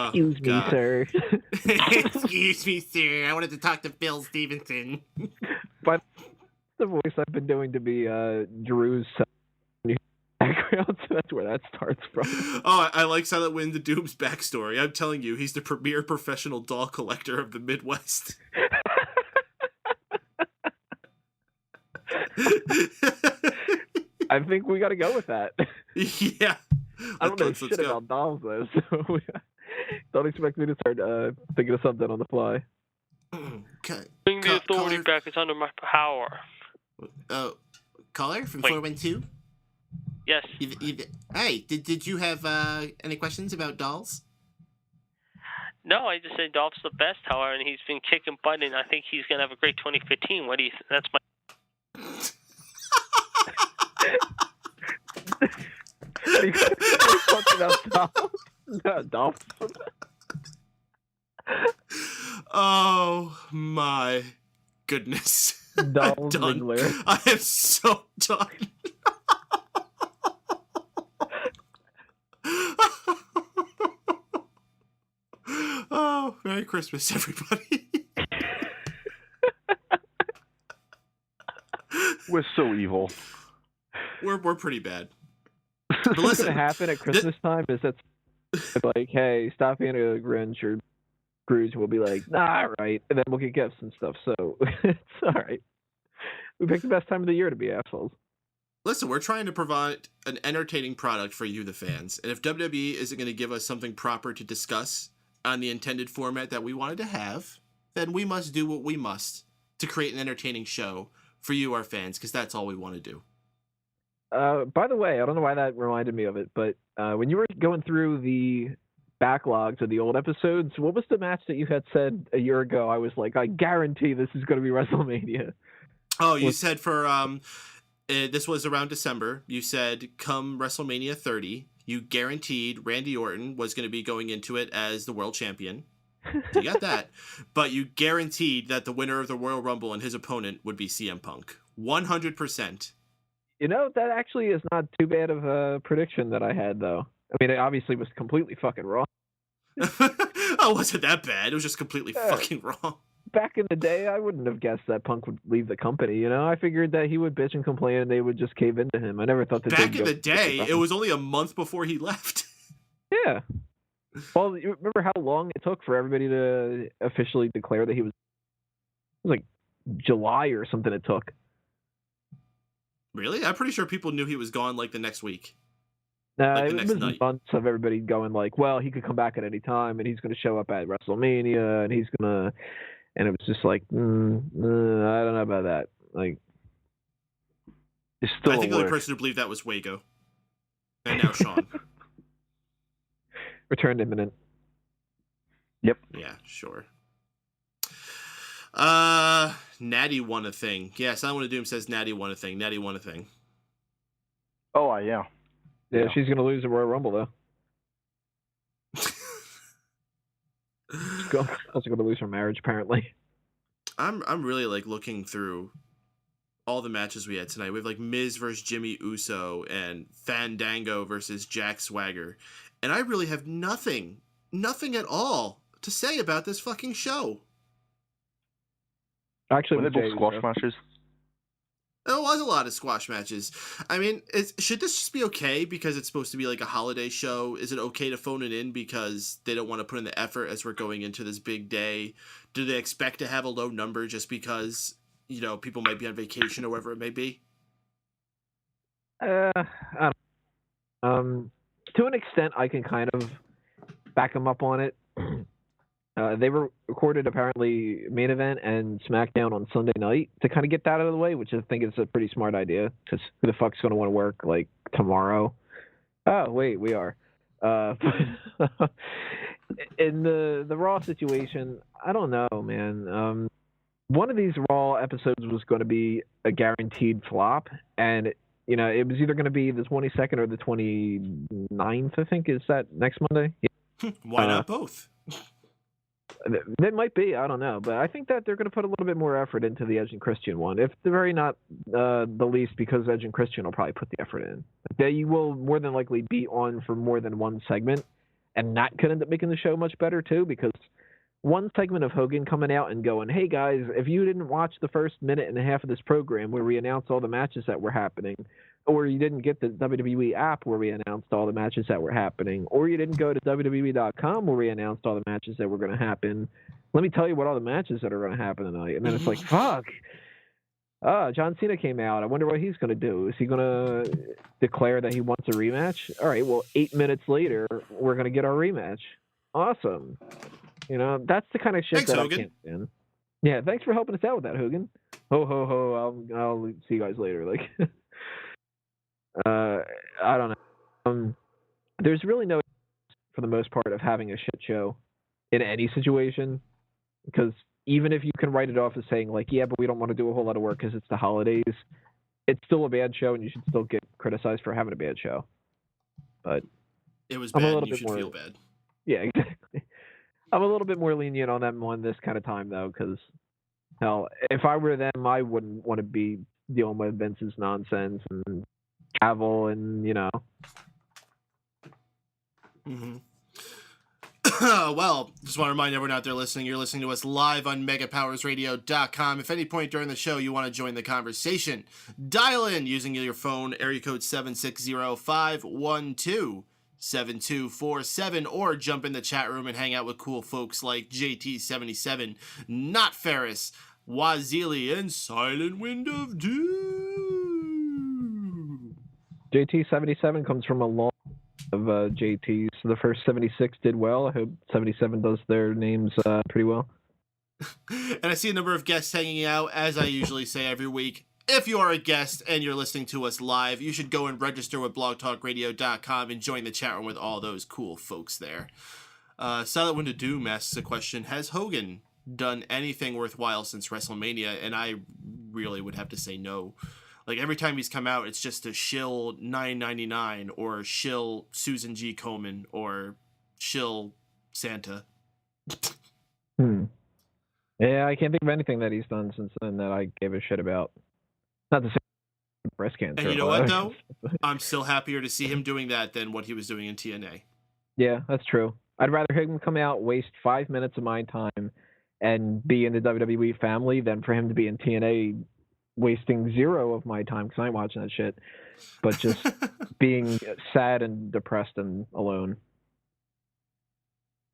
Excuse me, sir. Excuse me, sir. I wanted to talk to Phil Stevenson. But the voice I've been doing to be Drew's background, so that's where that starts from. Oh, I like Silent Wind the Doom's backstory. I'm telling you, he's the premier professional doll collector of the Midwest. I think we got to go with that. Yeah. I don't know shit about dolls, though, so don't expect me to start thinking of something on the fly. Bring the authority back. It's under my power. Caller from 412? Yes. Hey, did you have any questions about dolls? No, I just said Dolph's the best, however, and he's been kicking butt, and I think he's going to have a great 2015. What do you think? That's my... Are you talking about Dolph? No, Dolph. Oh my goodness. I'm Dolph done. Ziggler. I am so done. Oh, Merry Christmas, everybody. We're so evil. We're pretty bad. But what's listen, going to happen at Christmas time is that's like, hey, stop being a Grinch, or Scrooge will be like, nah, all right. And then we'll get gifts and stuff. So it's all right. We picked the best time of the year to be assholes. Listen, we're trying to provide an entertaining product for you, the fans. And if WWE isn't going to give us something proper to discuss on the intended format that we wanted to have, then we must do what we must to create an entertaining show for you, our fans, because that's all we want to do. By the way, I don't know why that reminded me of it, but when you were going through the backlogs of the old episodes, what was the match that you had said a year ago? I was like, I guarantee this is going to be WrestleMania. Oh, you said for this was around December. You said come WrestleMania 30, you guaranteed Randy Orton was going to be going into it as the world champion. You got that. But you guaranteed that the winner of the Royal Rumble and his opponent would be CM Punk. 100%. You know, that actually is not too bad of a prediction that I had, though. I mean, it obviously was completely fucking wrong. Oh, it wasn't that bad. It was just completely fucking wrong. Back in the day, I wouldn't have guessed that Punk would leave the company, you know? I figured that he would bitch and complain and they would just cave into him. I never thought that Back in the day, it was only a month before he left. Yeah. Well, you remember how long it took for everybody to officially declare that he was... It was like July or something it took. Really? I'm pretty sure people knew he was gone like the next week. Like the it next was night. months of everybody going like, well, he could come back at any time and he's going to show up at WrestleMania and he's going to... And it was just like, I don't know about that. Like, It's still I think a the only work. person who believed that was Wago. And now Sean. return imminent. Yep. Yeah, sure. Natty won a thing. Yeah, Silent Doom says Natty won a thing. Natty won a thing. Oh, yeah. Yeah, she's going to lose the Royal Rumble, though. She's also going to lose her marriage, apparently. I'm really like looking through all the matches we had tonight. We have like Miz versus Jimmy Uso and Fandango versus Jack Swagger. And I really have nothing at all to say about this fucking show. Actually, Were they both squash matches? There was a lot of squash matches. I mean, should this just be okay because it's supposed to be like a holiday show? Is it okay to phone it in because they don't want to put in the effort as we're going into this big day? Do they expect to have a low number just because, you know, people might be on vacation or whatever it may be? I don't. To an extent, I can kind of back them up on it. They were recorded apparently main event and SmackDown on Sunday night to kind of get that out of the way, which I think is a pretty smart idea because who the fuck's going to want to work like tomorrow? Oh, wait, we are. In the Raw situation, I don't know, man. One of these Raw episodes was going to be a guaranteed flop, and you know it was either going to be the 22nd or the 29th. I think is that next Monday. Yeah. Why not both? That might be. I don't know, but I think that they're going to put a little bit more effort into the Edge and Christian one. If the very not the least, because Edge and Christian will probably put the effort in. They will more than likely be on for more than one segment, and that could end up making the show much better too. Because one segment of Hogan coming out and going, "Hey guys, if you didn't watch the first minute and a half of this program where we announced all the matches that were happening, or you didn't get the WWE app where we announced all the matches that were happening, or you didn't go to WWE.com where we announced all the matches that were going to happen, let me tell you what all the matches that are going to happen tonight." And then it's like, fuck. John Cena came out. I wonder what he's going to do. Is he going to declare that he wants a rematch? All right, well, 8 minutes later, we're going to get our rematch. Awesome. You know, that's the kind of shit Thanks, that Hogan. I can't stand. Yeah, thanks for helping us out with that, Hogan. Ho, ho, ho. I'll see you guys later. Like, I don't know. There's really no, for the most part, of having a shit show in any situation, because even if you can write it off as saying like, yeah, but we don't want to do a whole lot of work because it's the holidays, it's still a bad show, and you should still get criticized for having a bad show. But It was I'm a bad little and you bit should more- feel bad. yeah, exactly. I'm a little bit more lenient on them one this kind of time, though, because, hell, if I were them, I wouldn't want to be dealing with Vince's nonsense and travel and, Mm-hmm. Well, just want to remind everyone out there listening, you're listening to us live on megapowersradio.com. If at any point during the show you want to join the conversation, dial in using your phone, area code 760-512-7247, or jump in the chat room and hang out with cool folks like JT77, Not Ferris, Wazili, and Silent Wind of Doom. JT77 comes from a long of JTs. The first 76 did well. I hope 77 does their names pretty well. And I see a number of guests hanging out, as I usually say every week. If you are a guest and you're listening to us live, you should go and register with blogtalkradio.com and join the chat room with all those cool folks there. Silent Wind of Doom asks a question, has Hogan done anything worthwhile since WrestleMania? And I really would have to say no. Like, every time he's come out, it's just to shill $9.99 or shill Susan G. Komen or shill Santa. Yeah, I can't think of anything that he's done since then that I gave a shit about. Not to say breast cancer. And you know what, though? I'm still happier to see him doing that than what he was doing in TNA. Yeah, that's true. I'd rather him come out, waste 5 minutes of my time, and be in the WWE family than for him to be in TNA wasting 0 of my time, because I ain't watching that shit, but just being sad and depressed and alone.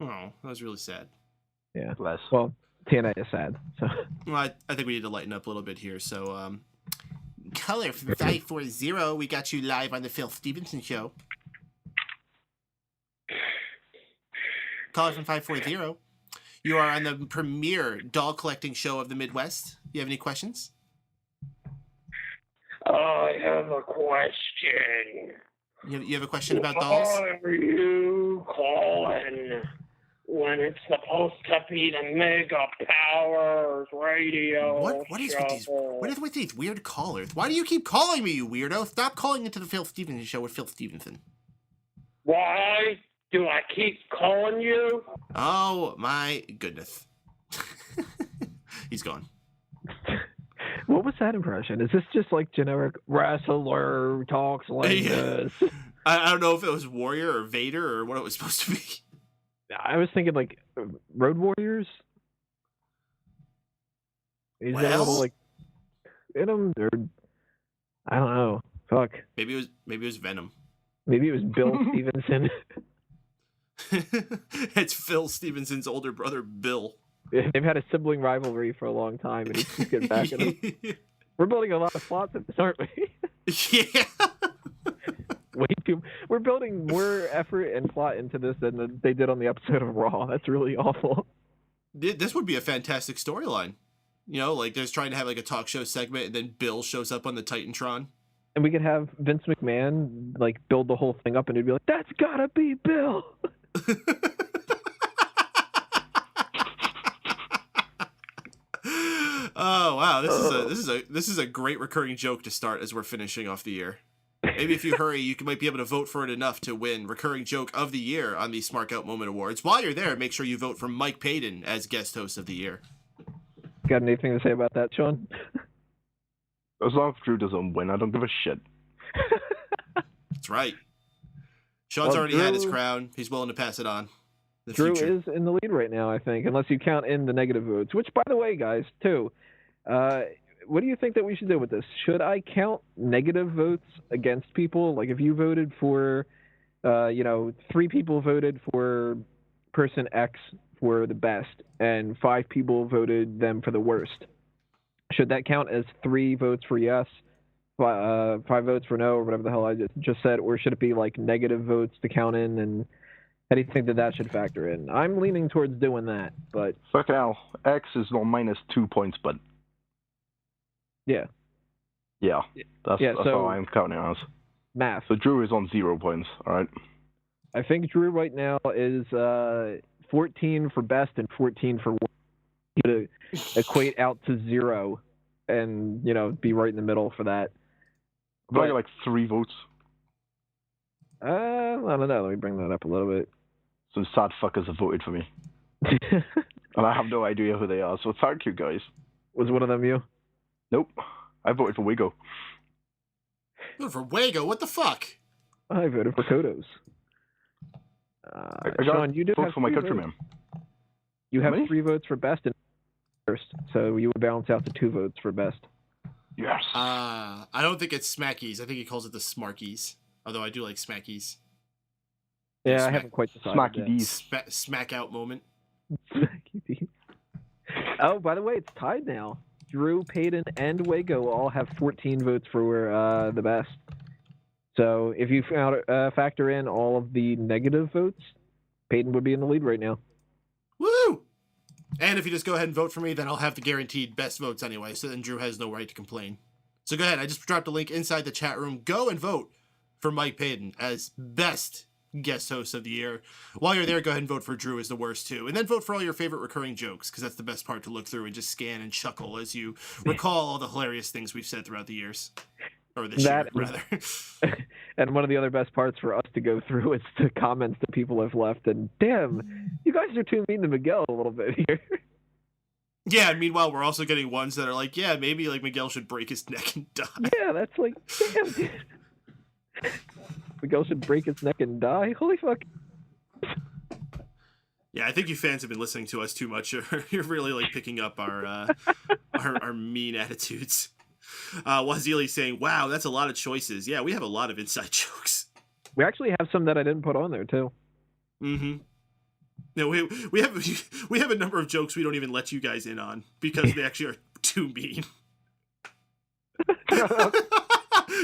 Oh, that was really sad. Yeah. Bless. Well, TNA is sad. So. Well, I think we need to lighten up a little bit here. So, Color from 540, we got you live on the Phil Stevenson Show. Caller from 540, you are on the premier doll collecting show of the Midwest. You have any questions? I have a question. You have a question about dolls? Why are you calling when it's supposed to be the Mega Powers Radio What is show? with these weird callers? Why do you keep calling me, you weirdo? Stop calling into the Phil Stevenson Show with Phil Stevenson. Why do I keep calling you? Oh, my goodness. He's gone. What was that impression? Is this just like generic wrestler talks like this? I don't know if it was Warrior or Vader or what it was supposed to be. I was thinking like Road Warriors. Is that a little like in him or I don't know. Fuck. Maybe it was Venom. Maybe it was Bill Stevenson. It's Phil Stevenson's older brother, Bill. They've had a sibling rivalry for a long time, and he keeps getting back at them. We're building a lot of plots in this, aren't we? Yeah. We're building more effort and plot into this than they did on the episode of Raw. That's really awful. This would be a fantastic storyline. You know, like there's trying to have like a talk show segment, and then Bill shows up on the Titantron. And we could have Vince McMahon like build the whole thing up, and it'd be like, "That's gotta be Bill." Oh wow, this is a great recurring joke to start as we're finishing off the year. Maybe if you hurry, you might be able to vote for it enough to win recurring joke of the year on the Smart Out Moment Awards. While you're there, make sure you vote for Mike Paden as guest host of the year. Got anything to say about that, Sean? As long as Drew doesn't win, I don't give a shit. That's right. Sean's already had his crown. He's willing to pass it on. Drew is in the lead right now, I think, unless you count in the negative votes. Which, by the way, guys, too, what do you think that we should do with this? Should I count negative votes against people? Like, if you voted for, 3 people voted for person X for the best, and 5 people voted them for the worst. Should that count as 3 votes for yes, 5 votes for no, or whatever the hell I just said? Or should it be, like, negative votes to count in, and how do you think that should factor in? I'm leaning towards doing that, but... Fuck hell. X is on -2 points, but... Yeah. Yeah. That's how I'm counting as. Math. So Drew is on 0 points, alright? I think Drew right now is 14 for best and 14 for worst. To equate out to 0 and, be right in the middle for that. I got like 3 votes. I don't know. Let me bring that up a little bit. Some sad fuckers have voted for me. And I have no idea who they are, so thank you guys. Was one of them you? Nope. I voted for Wago. For Wago, what the fuck? I voted for Kodos. I got Sean, you do vote have for my 3 countryman. votes. You have Me? 3 votes for best and first, so you would balance out the 2 votes for best. Yes. I don't think it's Smackies. I think he calls it the Smarkies. Although I do like Smackies. Yeah, I haven't quite decided. Smacky D's. Smack out moment. Smacky D's. Oh, by the way, it's tied now. Drew, Paden, and Wago all have 14 votes for the best. So if you factor in all of the negative votes, Paden would be in the lead right now. Woo! And if you just go ahead and vote for me, then I'll have the guaranteed best votes anyway, so then Drew has no right to complain. So go ahead, I just dropped a link inside the chat room. Go and vote for Mike Paden as best guest host of the year. While you're there, go ahead and vote for Drew as the worst too. And then vote for all your favorite recurring jokes, because that's the best part to look through and just scan and chuckle as you recall all the hilarious things we've said throughout the years. Or this year, rather. And one of the other best parts for us to go through is the comments that people have left. And damn, you guys are too mean to Miguel a little bit here. Yeah, and meanwhile, we're also getting ones that are like, yeah, maybe like Miguel should break his neck and die. Yeah, that's like, damn, dude. Miguel should break his neck and die? Holy fuck. Yeah, I think you fans have been listening to us too much. You're really like picking up our mean attitudes. Wazili saying, wow, that's a lot of choices. Yeah, we have a lot of inside jokes. We actually have some that I didn't put on there, too. Mm-hmm. No, we have a number of jokes we don't even let you guys in on because they actually are too mean.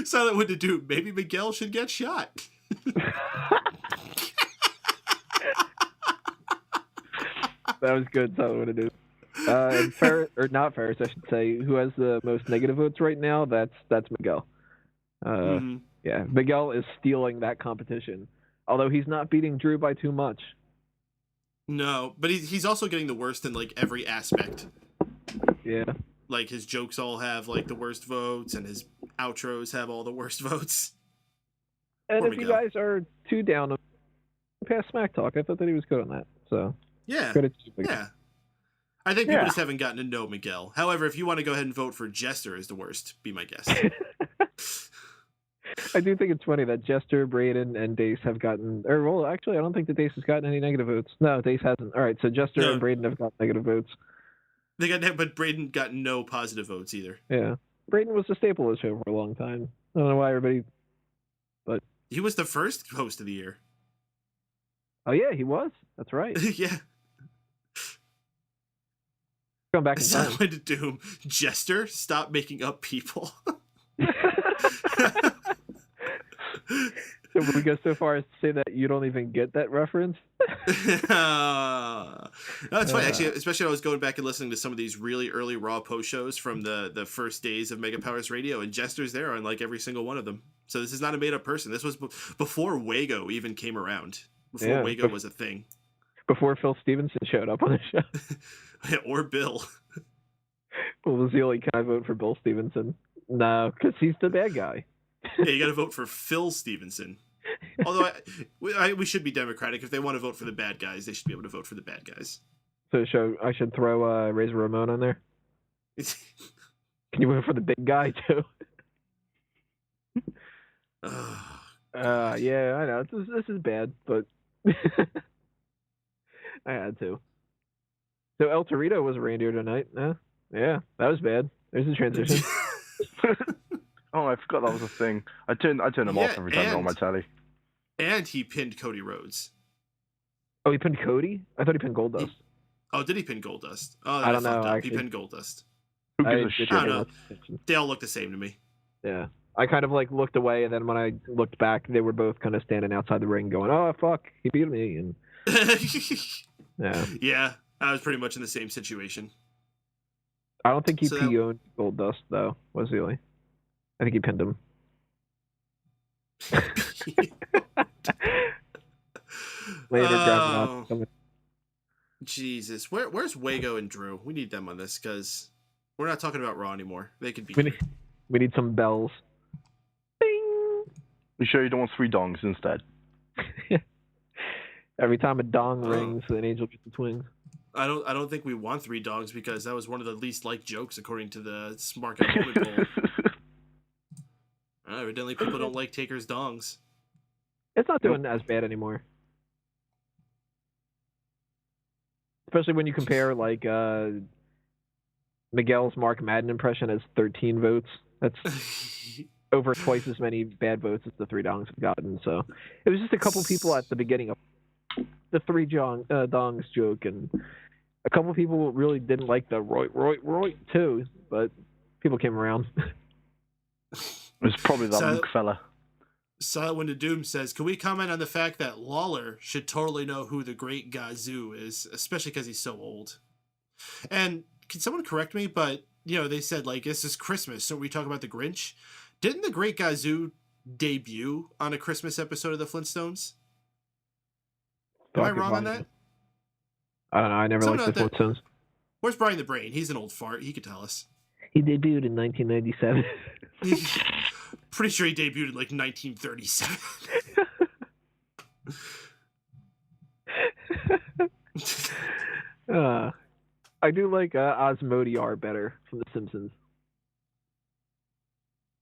Silent Wind to Doom. Maybe Miguel should get shot. That was good. Silent Wind to Doom. And Ferris, or not Ferris, I should say, who has the most negative votes right now? That's Miguel. Yeah, Miguel is stealing that competition. Although he's not beating Drew by too much. No, but he's also getting the worst in like every aspect. Yeah. Like his jokes all have like the worst votes, and his outros have all the worst votes. And Poor if Miguel. you guys are too down to pass Smack Talk, I thought that he was good on that. So Yeah. credit to Miguel. Yeah. I think people just haven't gotten to know Miguel. However, if you want to go ahead and vote for Jester as the worst, be my guest. I do think it's funny that Jester, Braden, and Dace have gotten... Or, well, actually, I don't think that Dace has gotten any negative votes. No, Dace hasn't. All right, so Jester and Braden have got negative votes. They got, but Braden got no positive votes either. Yeah. Braden was the staple of the show for a long time. I don't know why everybody... But he was the first host of the year. Oh, yeah, he was. That's right. Yeah. Going back in time. Silent Wind to Doom. Jester, stop making up people. So would we go so far as to say that you don't even get that reference? No, it's funny actually, especially I was going back and listening to some of these really early Raw post shows from the first days of Mega Powers Radio, and Jester's there on like every single one of them. So this is not a made up person. This was before Wago even came around. Before Wago was a thing. Before Phil Stevenson showed up on the show. Or Bill. Well, was the only can I vote for Bill Stevenson? No, because he's the bad guy. Yeah, you got to vote for Phil Stevenson. Although we should be democratic. If they want to vote for the bad guys, they should be able to vote for the bad guys. So I should throw Razor Ramon on there? Can you vote for the big guy, too? Yeah, I know. This is bad, but I had to. So El Torito was a reindeer tonight. Yeah, that was bad. There's a transition. Oh, I forgot that was a thing. I turn them off every time they're on my telly. And he pinned Cody Rhodes. Oh, he pinned Cody? I thought he pinned Goldust. Did he pin Goldust? Oh, I don't know. He pinned Goldust. Who gives a shit? I don't know. They all look the same to me. Yeah. I kind of like looked away, and then when I looked back, they were both kind of standing outside the ring going, oh, fuck, he beat me. And Yeah, I was pretty much in the same situation. I don't think he PO'd Goldust, though, was he? I think he pinned him. Later, Jesus, where's Wago and Drew? We need them on this because we're not talking about Raw anymore. They could be. We need some bells. Bing! You sure you don't want 3 dongs instead? Every time a dong rings, an angel gets its wings. I don't think we want 3 dongs because that was one of the least liked jokes according to the Smart Guy Moment poll. Evidently, people don't like Taker's dongs. It's not doing as bad anymore. Especially when you compare like Miguel's Mark Madden impression has 13 votes. That's over twice as many bad votes as the 3 dongs have gotten. So it was just a couple people at the beginning of the 3 dongs joke, and a couple people really didn't like the Roy too, but people came around. It's probably that Luke fella. Silent Wind of Doom says, can we comment on the fact that Lawler should totally know who the Great Gazoo is, especially because he's so old? And can someone correct me? But, you know, they said, like, this is Christmas, so we talk about the Grinch. Didn't the Great Gazoo debut on a Christmas episode of the Flintstones? Am I wrong on that? I don't know. I never liked the Flintstones. Where's Brian the Brain? He's an old fart. He could tell us. He debuted in 1997. Pretty sure he debuted in like 1937. I do like Osmodiar better from The Simpsons.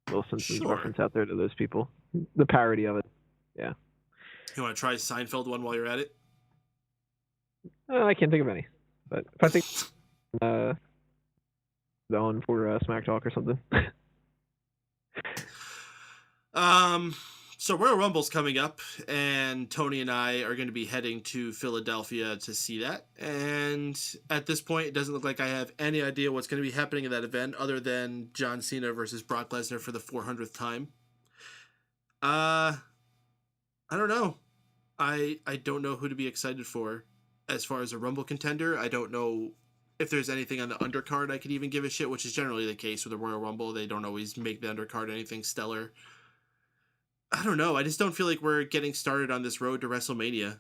Little Simpsons reference out there to those people. The parody of it. Yeah. You want to try Seinfeld one while you're at it? I can't think of any. But if I think on for Smack Talk or something. So Royal Rumble's coming up, and Tony and I are going to be heading to Philadelphia to see that. And at this point, it doesn't look like I have any idea what's going to be happening at that event other than John Cena versus Brock Lesnar for the 400th time. I don't know. I don't know who to be excited for as far as a Rumble contender. I don't know if there's anything on the undercard I could even give a shit, which is generally the case with the Royal Rumble. They don't always make the undercard anything stellar. I don't know. I just don't feel like we're getting started on this road to WrestleMania.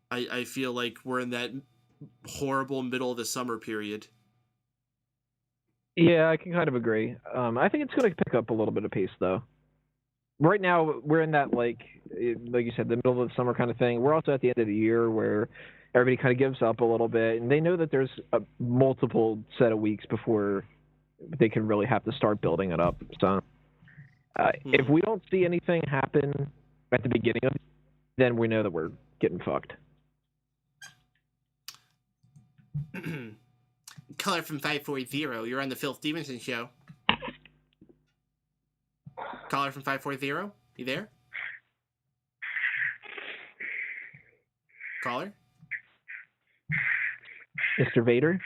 I feel like we're in that horrible middle of the summer period. Yeah, I can kind of agree. I think it's going to pick up a little bit of pace, though. Right now, we're in that, like you said, the middle of the summer kind of thing. We're also at the end of the year where everybody kind of gives up a little bit, and they know that there's a multiple set of weeks before they can really have to start building it up. So if we don't see anything happen at the beginning of it, then we know that we're getting fucked. Caller from 540, you're on the Phil Stevenson show. Caller from 540, you there? Caller? Mr. Vader?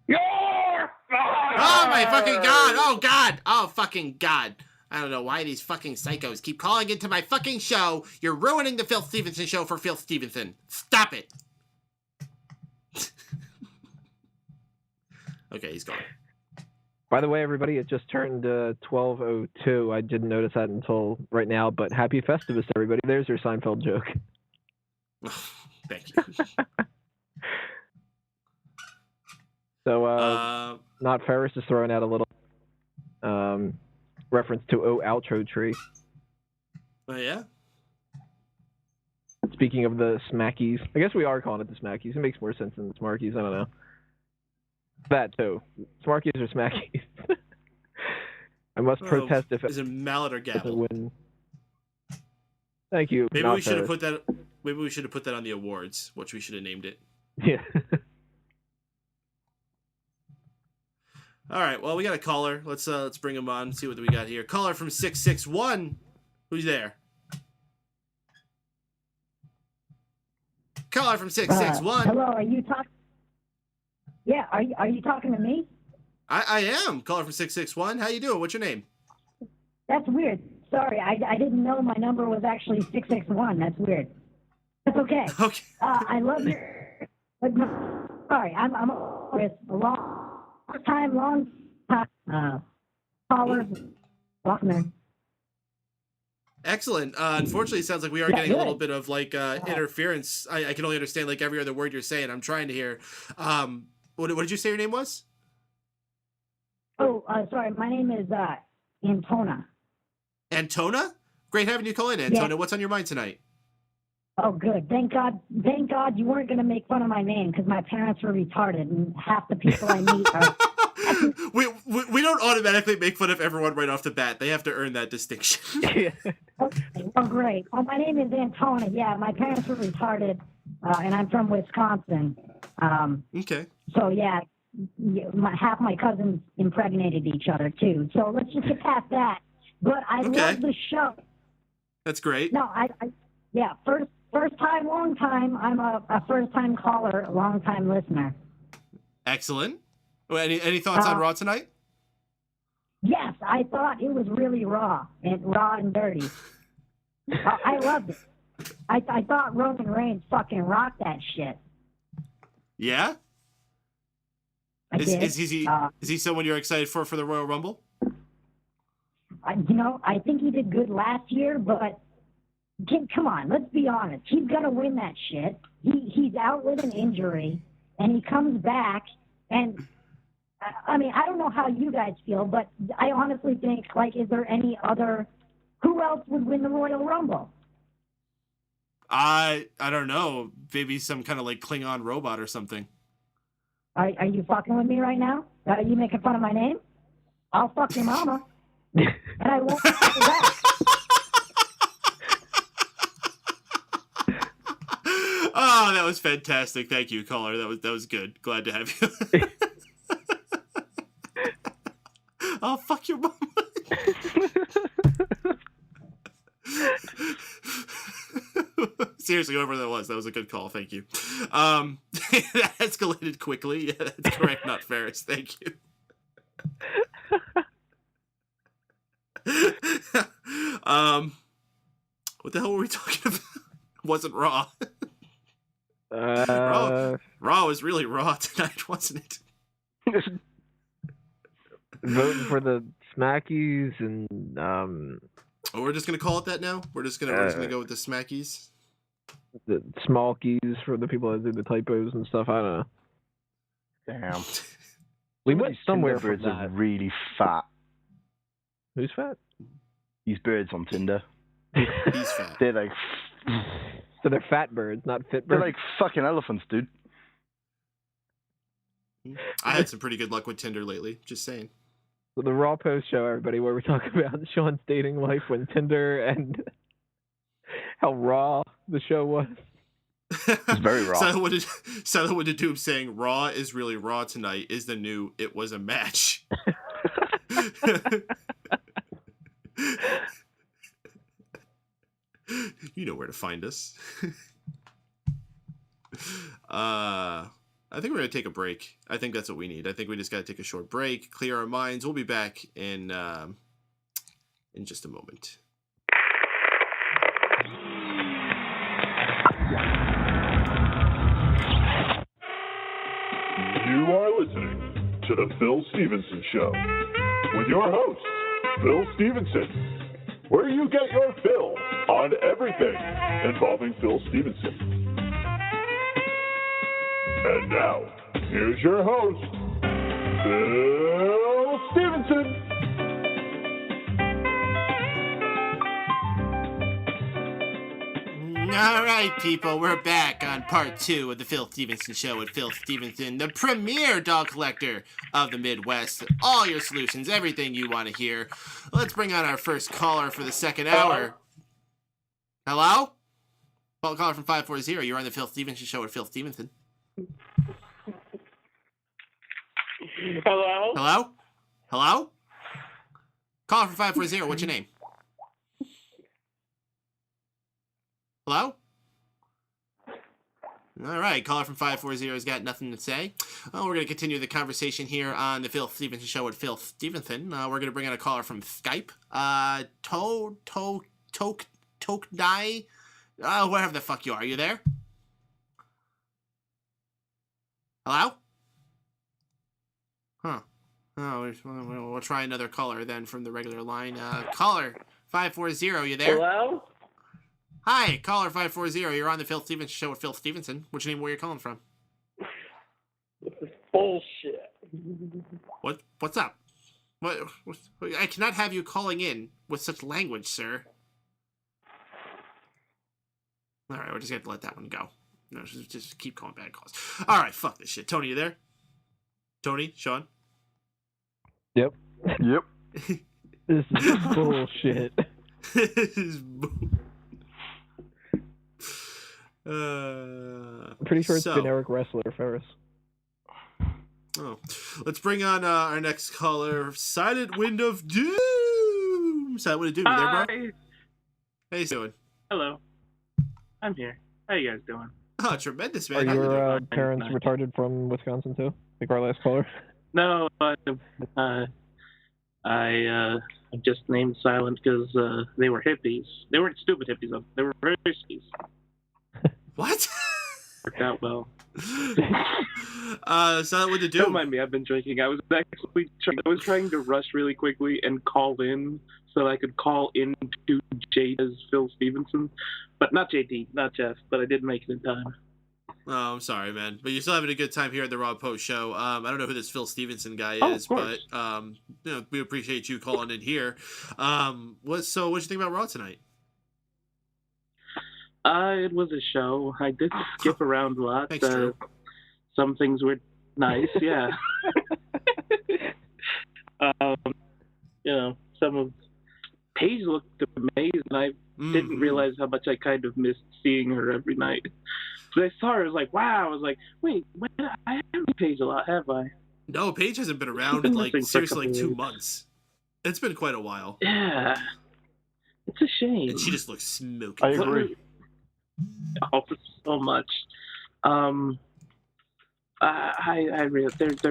Oh my fucking god! Oh god! Oh fucking god! I don't know why these fucking psychos keep calling into my fucking show. You're ruining the Phil Stevenson show for Phil Stevenson. Stop it! Okay, he's gone. By the way, everybody, it just turned 12:02. I didn't notice that until right now, but happy Festivus, everybody. There's your Seinfeld joke. Thank you. So, Not Ferris is throwing out a little reference to outro tree. Oh, yeah? Speaking of the Smackies, I guess we are calling it the Smackies. It makes more sense than the Smarkies. I don't know. That, too. Smarkies or Smackies? I must protest if is it mallet or gavel? Win. Thank you. Maybe we should have put that. Maybe we should have put that on the awards, which we should have named it. Yeah. All right. Well, we got a caller. Let's bring him on. See what we got here. Caller from 661. Who's there? Caller from 661. Hello. Are you talking? Yeah. Are you talking to me? I am. Caller from 661. How you doing? What's your name? That's weird. Sorry, I didn't know my number was actually 661. That's weird. That's okay. Okay. I love your. But no, sorry, I'm a long time caller. Welcome in. Excellent. Unfortunately, it sounds like we are getting a little bit of like interference. I can only understand like every other word you're saying. I'm trying to hear. What did you say your name was? Oh, sorry. My name is Antona. Antona? Great having you call in, Antona. Yeah. What's on your mind tonight? Oh, good. Thank God you weren't going to make fun of my name because my parents were retarded and half the people I meet are... we don't automatically make fun of everyone right off the bat. They have to earn that distinction. Okay, well, great. Well, my name is Antona. Yeah, my parents were retarded, and I'm from Wisconsin. Okay. So, yeah, half my cousins impregnated each other, too. So let's just get past that. But I love the show. That's great. No, yeah, first time, long time. I'm a first-time caller, long-time listener. Excellent. Well, any thoughts on Raw tonight? Yes, I thought it was really raw and dirty. I loved it. I thought Roman Reigns fucking rocked that shit. Yeah? Is he someone you're excited for the Royal Rumble? I think he did good last year, but come on, let's be honest. He's gonna win that shit. He's out with an injury, and he comes back, and I mean, I don't know how you guys feel, but I honestly think, is there any other? Who else would win the Royal Rumble? I don't know. Maybe some kind of Klingon robot or something. Are you fucking with me right now? Are you making fun of my name? I'll fuck your mama, and I won't fuck you back. Oh, that was fantastic. Thank you, caller. That was good. Glad to have you. Oh, fuck your mom. Seriously, whoever that was a good call. Thank you. That escalated quickly. Yeah, that's correct, not Ferris. Thank you. What the hell were we talking about? Wasn't Raw. Raw was really raw tonight, wasn't it? Voting for the Smackies and Oh, we're just gonna call it that now. We're just gonna go with the Smackies. The Smalkies for the people that do the typos and stuff. I don't know. Damn. We went somewhere Tinder from birds are that. really fat. Who's fat? These birds on Tinder. He's fat. They're like... So they're fat birds, not fit They're birds. like fucking elephants, dude. I had some pretty good luck with Tinder lately. Just saying. So the Raw post show, everybody, where we talk about Sean's dating life when Tinder and how raw the show was. It's very raw. Silent Doom saying Raw is really raw tonight is the new it was a match. You know where to find us. I think we're going to take a break. I think that's what we need. I think we just got to take a short break, clear our minds. We'll be back in just a moment. You are listening to The Phil Stevenson Show with your host, Phil Stevenson, where you get your fill on everything involving Phil Stevenson. And now, here's your host, Phil Stevenson. All right, people, we're back on part 2 of the Phil Stevenson Show with Phil Stevenson, the premier dog collector of the Midwest. All your solutions, everything you want to hear. Let's bring on our first caller for the second hour. Hello? Caller from 540. You're on the Phil Stevenson Show with Phil Stevenson. Hello? Hello? Hello? Caller from 540. What's your name? Hello? All right, caller from 540 has got nothing to say. We're going to continue the conversation here on the Phil Stevenson Show with Phil Stevenson. We're going to bring in a caller from Skype. Tokdai? Wherever the fuck you are. You there? Hello? Huh. Oh, we'll try another caller then from the regular line. Caller 540, you there? Hello? Hi, caller 540. You're on the Phil Stevenson Show with Phil Stevenson. Which name were you calling from? This is bullshit. What's up? What? I cannot have you calling in with such language, sir. All right, we're just going to let that one go. No, just keep calling bad calls. All right, fuck this shit. Tony, you there? Tony? Sean? Yep. Yep. This is bullshit. This is I'm pretty sure it's generic wrestler, Ferris. Oh, let's bring on our next caller, Silent Wind of Doom. Silent Wind of Doom, you there, bro? Hi. How you doing? Hello. I'm here. How you guys doing? Oh, tremendous, Are man. How you doing? your parents retarded from Wisconsin too? Like our last caller? No, I just named Silent because they were hippies. They weren't stupid hippies, though. They were very hippies. What? Worked out well. Silent Wind of Doom. Don't mind me. I've been drinking. I was actually trying to rush really quickly and call in so I could call into Jada's Phil Stevenson, but not JD, not Jeff. But I did make it in time. Oh, I'm sorry, man. But you're still having a good time here at the Raw Post Show. I don't know who this Phil Stevenson guy is, but we appreciate you calling in here. What'd you think about Raw tonight? It was a show. I did skip around a lot. Thanks, Drew. Some things were nice, yeah. Some of Paige looked amazing. I didn't realize how much I kind of missed seeing her every night. So I saw her, I was like, wow. I was like, wait, I haven't seen Paige a lot, have I? No, Paige hasn't been around in seriously 2 months. It's been quite a while. Yeah. It's a shame. And she just looks smoky. I agree. Oh, so much. There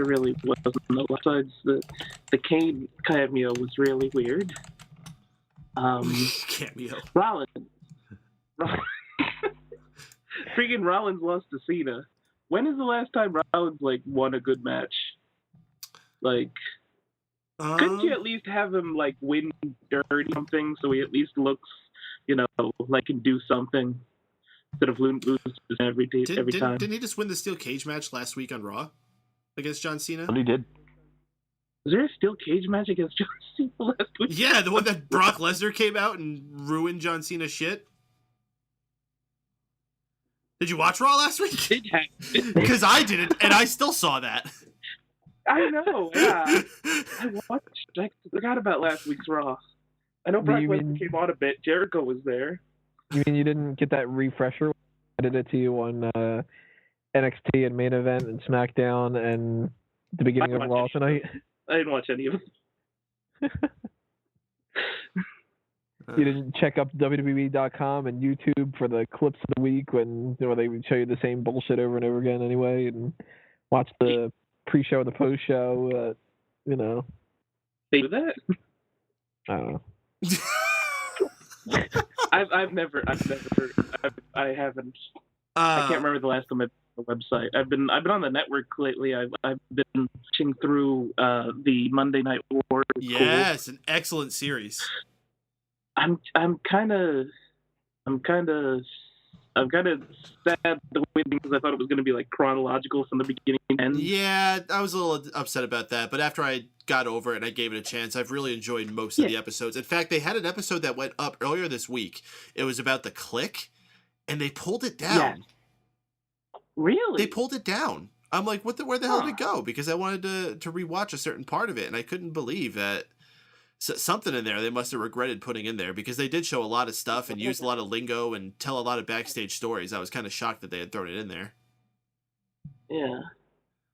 really wasn't a lot. Besides the Kane cameo was really weird. Cameo. Rollins. Freaking Rollins lost to Cena. When is the last time Rollins won a good match? Couldn't you at least have him win dirty something so he at least looks, like can do something instead of loses every time? Didn't he just win the steel cage match last week on Raw against John Cena? But he did. Was there a steel cage match against John Cena last week? Yeah, the one that Brock Lesnar came out and ruined John Cena's shit. Did you watch Raw last week? Because I didn't, and I still saw that. I know, yeah. I forgot about last week's Raw. I know Brock Lesnar came on a bit. Jericho was there. You mean you didn't get that refresher? I did it to you on NXT and Main Event and SmackDown and the beginning of Raw tonight? I didn't watch any of it. You didn't check up WWE.com and YouTube for the clips of the week when they would show you the same bullshit over and over again anyway, and watch the pre-show and the post-show. They do that? I don't know. I haven't. I can't remember the last time I the website. I've been on the network lately. I've been watching through the Monday Night Raw. Yes, an excellent series. I'm kind of sad the way because I thought it was going to be chronological from the beginning to end. Yeah, I was a little upset about that, but after I got over it and I gave it a chance, I've really enjoyed most of the episodes. In fact, they had an episode that went up earlier this week. It was about the Click, and they pulled it down. Yeah. Really? They pulled it down. I'm like, where the hell did it go? Because I wanted to rewatch a certain part of it, and I couldn't believe that something in there they must have regretted putting in there, because they did show a lot of stuff and use a lot of lingo and tell a lot of backstage stories. I was kind of shocked that they had thrown it in there. Yeah.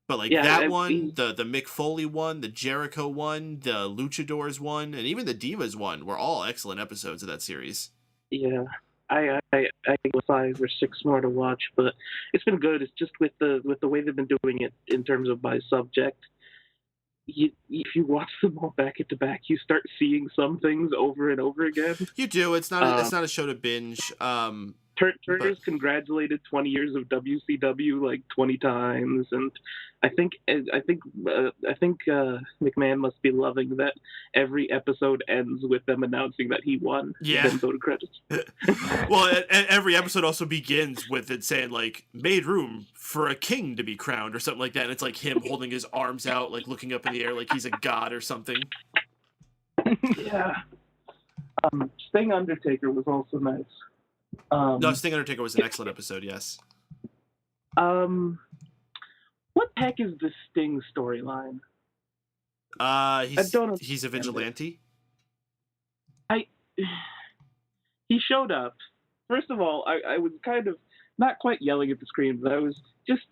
But that one, the Mick Foley one, the Jericho one, the Luchadors one, and even the Divas one were all excellent episodes of that series. Yeah. I got 5 or 6 more to watch, but it's been good. It's just with the way they've been doing it in terms of by subject. If you watch them all back to back, you start seeing some things over and over again. You do. It's not a show to binge. Turner's congratulated 20 years of WCW 20 times, and I think McMahon must be loving that every episode ends with them announcing that he won. Yeah. Then go to credits. Well, and every episode also begins with it saying made room for a king to be crowned or something like that, and it's him holding his arms out, looking up in the air like he's a god or something. Yeah. Sting Undertaker was also nice. No, Sting Undertaker was an excellent episode. Yes. What the heck is the Sting storyline? He's a vigilante. He showed up. First of all, I was kind of not quite yelling at the screen, but I was just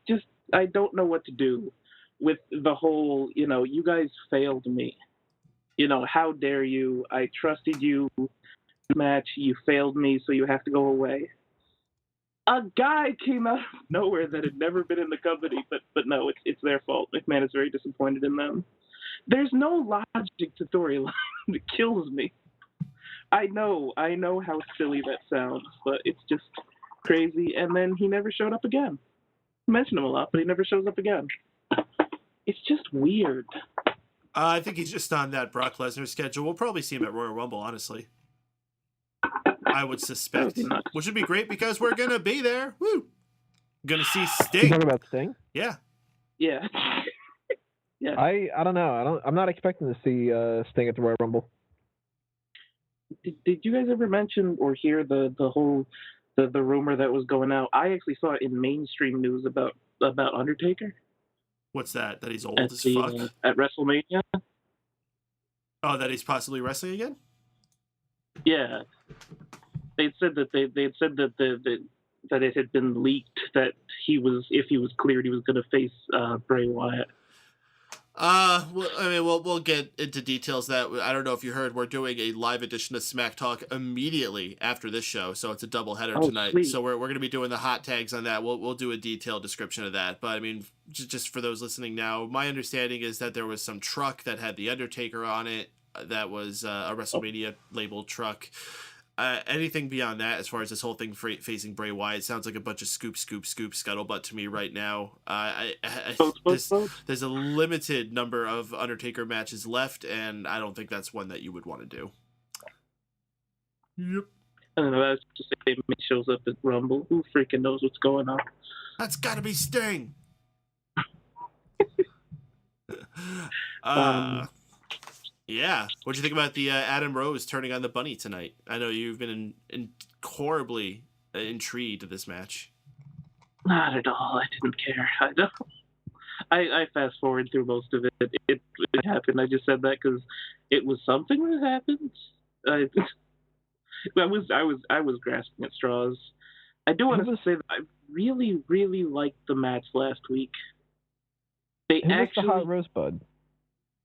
I don't know what to do with the whole, you guys failed me. How dare you? I trusted you match, you failed me, so you have to go away. A guy came out of nowhere that had never been in the company, but no, it's their fault. McMahon is very disappointed in them. There's no logic to storyline. It kills me. I know how silly that sounds, but it's just crazy. And then he never showed up again. I mentioned him a lot, but he never shows up again. It's just weird. I think he's just on that Brock Lesnar schedule. We'll probably see him at Royal Rumble, honestly. I would suspect, which would be great because we're gonna be there. Woo! Gonna see Sting. You talking about Sting? Yeah. Yeah. Yeah. I don't know. I'm not expecting to see Sting at the Royal Rumble. Did you guys ever mention or hear the whole the rumor that was going out? I actually saw it in mainstream news about Undertaker. What's that? That he's old as fuck? At WrestleMania. Oh, that he's possibly wrestling again? Yeah. They said that that it had been leaked that if he was cleared, he was going to face Bray Wyatt. We'll get into details that I don't know if you heard. We're doing a live edition of Smack Talk immediately after this show, so it's a double header tonight. Sweet. So we're going to be doing the hot tags on that. We'll do a detailed description of that. But I mean, just for those listening now, my understanding is that there was some truck that had the Undertaker on it. That was a WrestleMania labeled truck. Anything beyond that, as far as this whole thing facing Bray Wyatt, sounds like a bunch of scoop scuttlebutt to me right now. There's a limited number of Undertaker matches left, and I don't think that's one that you would want to do. Yep. I don't know. I was just saying, he shows up at Rumble. Who freaking knows what's going on? That's got to be Sting. Yeah. What'd you think about the Adam Rose turning on the Bunny tonight? I know you've been horribly intrigued of this match. Not at all. I didn't care. I fast forward through most of it. It happened. I just said that because it was something that happened. I was grasping at straws. I do want to say that I really, really liked the match last week. They actually the Hot Rosebud.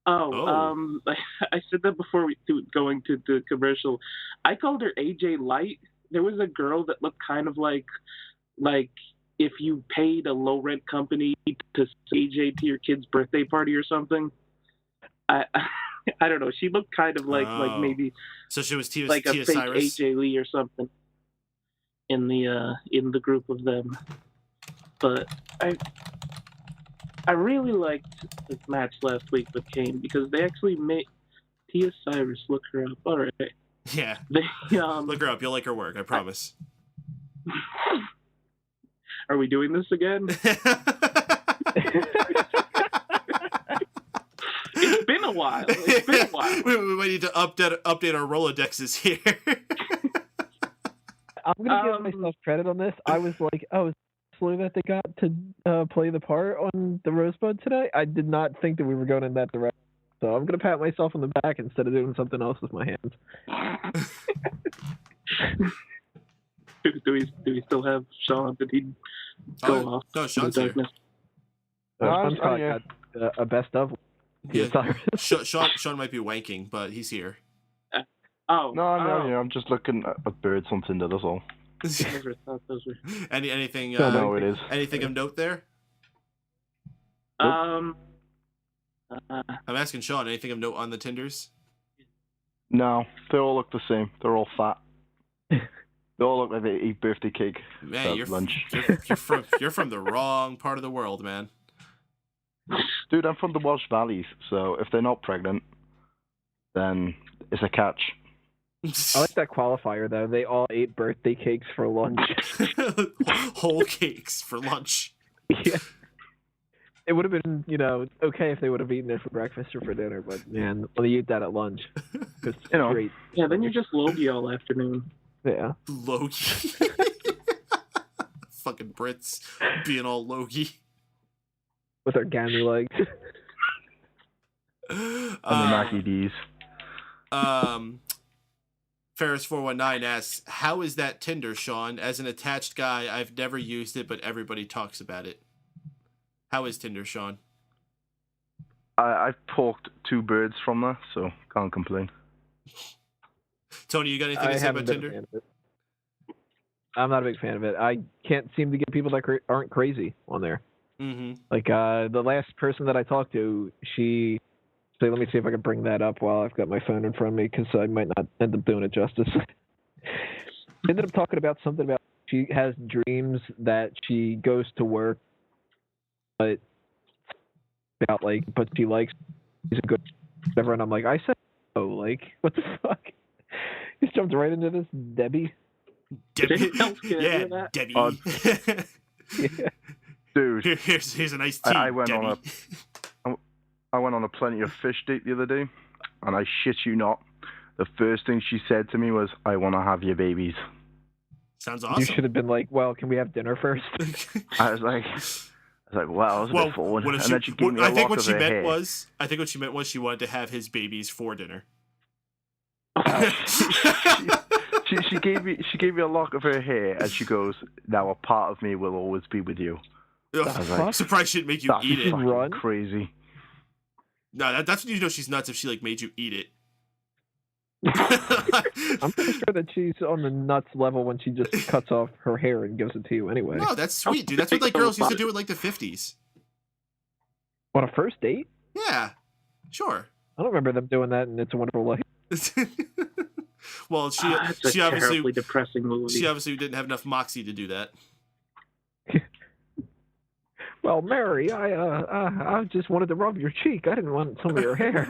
I said that before going to the commercial. I called her AJ Light. There was a girl that looked kind of like if you paid a low rent company to AJ to your kid's birthday party or something. I don't know. She looked kind of like maybe. So she was Tia, like a Tia fake Cyrus? AJ Lee or something in the group of them. But I really liked the match last week with Kane because they actually made Tia Cyrus. Look her up. All right. Yeah. They look her up. You'll like her work. I promise. Are we doing this again? It's been a while. We might need to update our Rolodexes here. I'm gonna give myself credit on this. I was like, that they got to play the part on the Rosebud today. I did not think that we were going in that direction. So I'm going to pat myself on the back instead of doing something else with my hands. do we still have Sean? Did he go off? No, Sean's here. Sean's probably got a best of. Yeah. Sean might be wanking, but he's here. No, I'm just looking at birds on Tinder, that's all. Never thought those were. Anything? No, it is. Anything of note there? Nope. I'm asking Sean. Anything of note on the Tinders? No, they all look the same. They're all fat. They all look like they eat birthday cake. Man, you're lunch. You're from the wrong part of the world, man. Dude, I'm from the Welsh Valleys, so if they're not pregnant, then it's a catch. I like that qualifier, though. They all ate birthday cakes for lunch. Whole cakes for lunch. Yeah. It would have been, okay if they would have eaten it for breakfast or for dinner, but, man, when they eat that at lunch, it's great. Yeah, then you're just logy all afternoon. Yeah. Logie. Fucking Brits being all Logie. With her gammy legs. And the Mackie D's. Ferris419 asks, how is that Tinder, Sean? As an attached guy, I've never used it, but everybody talks about it. How is Tinder, Sean? I've poked 2 birds from there, so can't complain. Tony, you got anything to say about Tinder? I'm not a big fan of it. I can't seem to get people that aren't crazy on there. Mm-hmm. Like, the last person that I talked to, let me see if I can bring that up while I've got my phone in front of me, because I might not end up doing it justice. Ended up talking about something about she has dreams that she goes to work, but she likes, she's a good, whatever, and I'm like, I said, oh, like, what the fuck? He's jumped right into this, Debbie. Debbie? Yeah, Debbie. Yeah. Dude, here's a nice tea, I went Debbie. I went on a plenty of fish date the other day, and I shit you not, the first thing she said to me was, I want to have your babies. Sounds awesome. You should have been like, well, can we have dinner first? I was like, wow, I was a bit forward. And then she gave me a lock of her hair. I think what she meant was she wanted to have his babies for dinner. She gave me a lock of her hair, and she goes, now a part of me will always be with you. I was like, surprispretty she didn't make you eat it. Run? Crazy. No, that's when you know she's nuts if she like made you eat it. I'm pretty sure that she's on the nuts level when she just cuts off her hair and gives it to you anyway. No, that's sweet, dude. That's what like girls used to do in like the 50s. On a first date? Yeah, sure. I don't remember them doing that in It's a Wonderful Life. Well, she obviously depressing movie. She obviously didn't have enough moxie to do that. Well, Mary, I just wanted to rub your cheek. I didn't want some of your hair.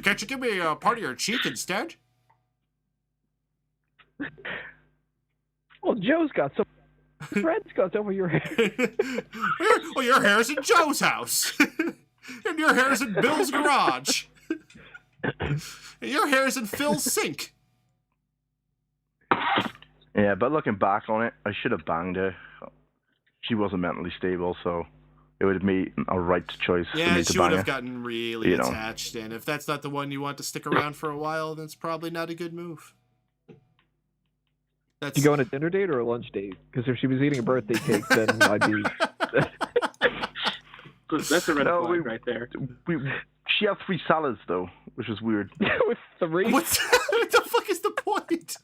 Can't you give me a part of your cheek instead? Well, Joe's got some. Fred's got some of your hair. Well, your hair's in Joe's house. And your hair's in Bill's garage. And your hair's in Phil's sink. Yeah, but looking back on it, I should have banged her. She wasn't mentally stable, so it would have made a right choice for me to bang her. Yeah, she would have gotten really attached, and if that's not the one you want to stick around for a while, then it's probably not a good move. You go on a dinner date or a lunch date? Because if she was eating a birthday cake, then I'd be... That's a red flag right there. She had 3 salads, though, which was weird. With 3? What the fuck is the point?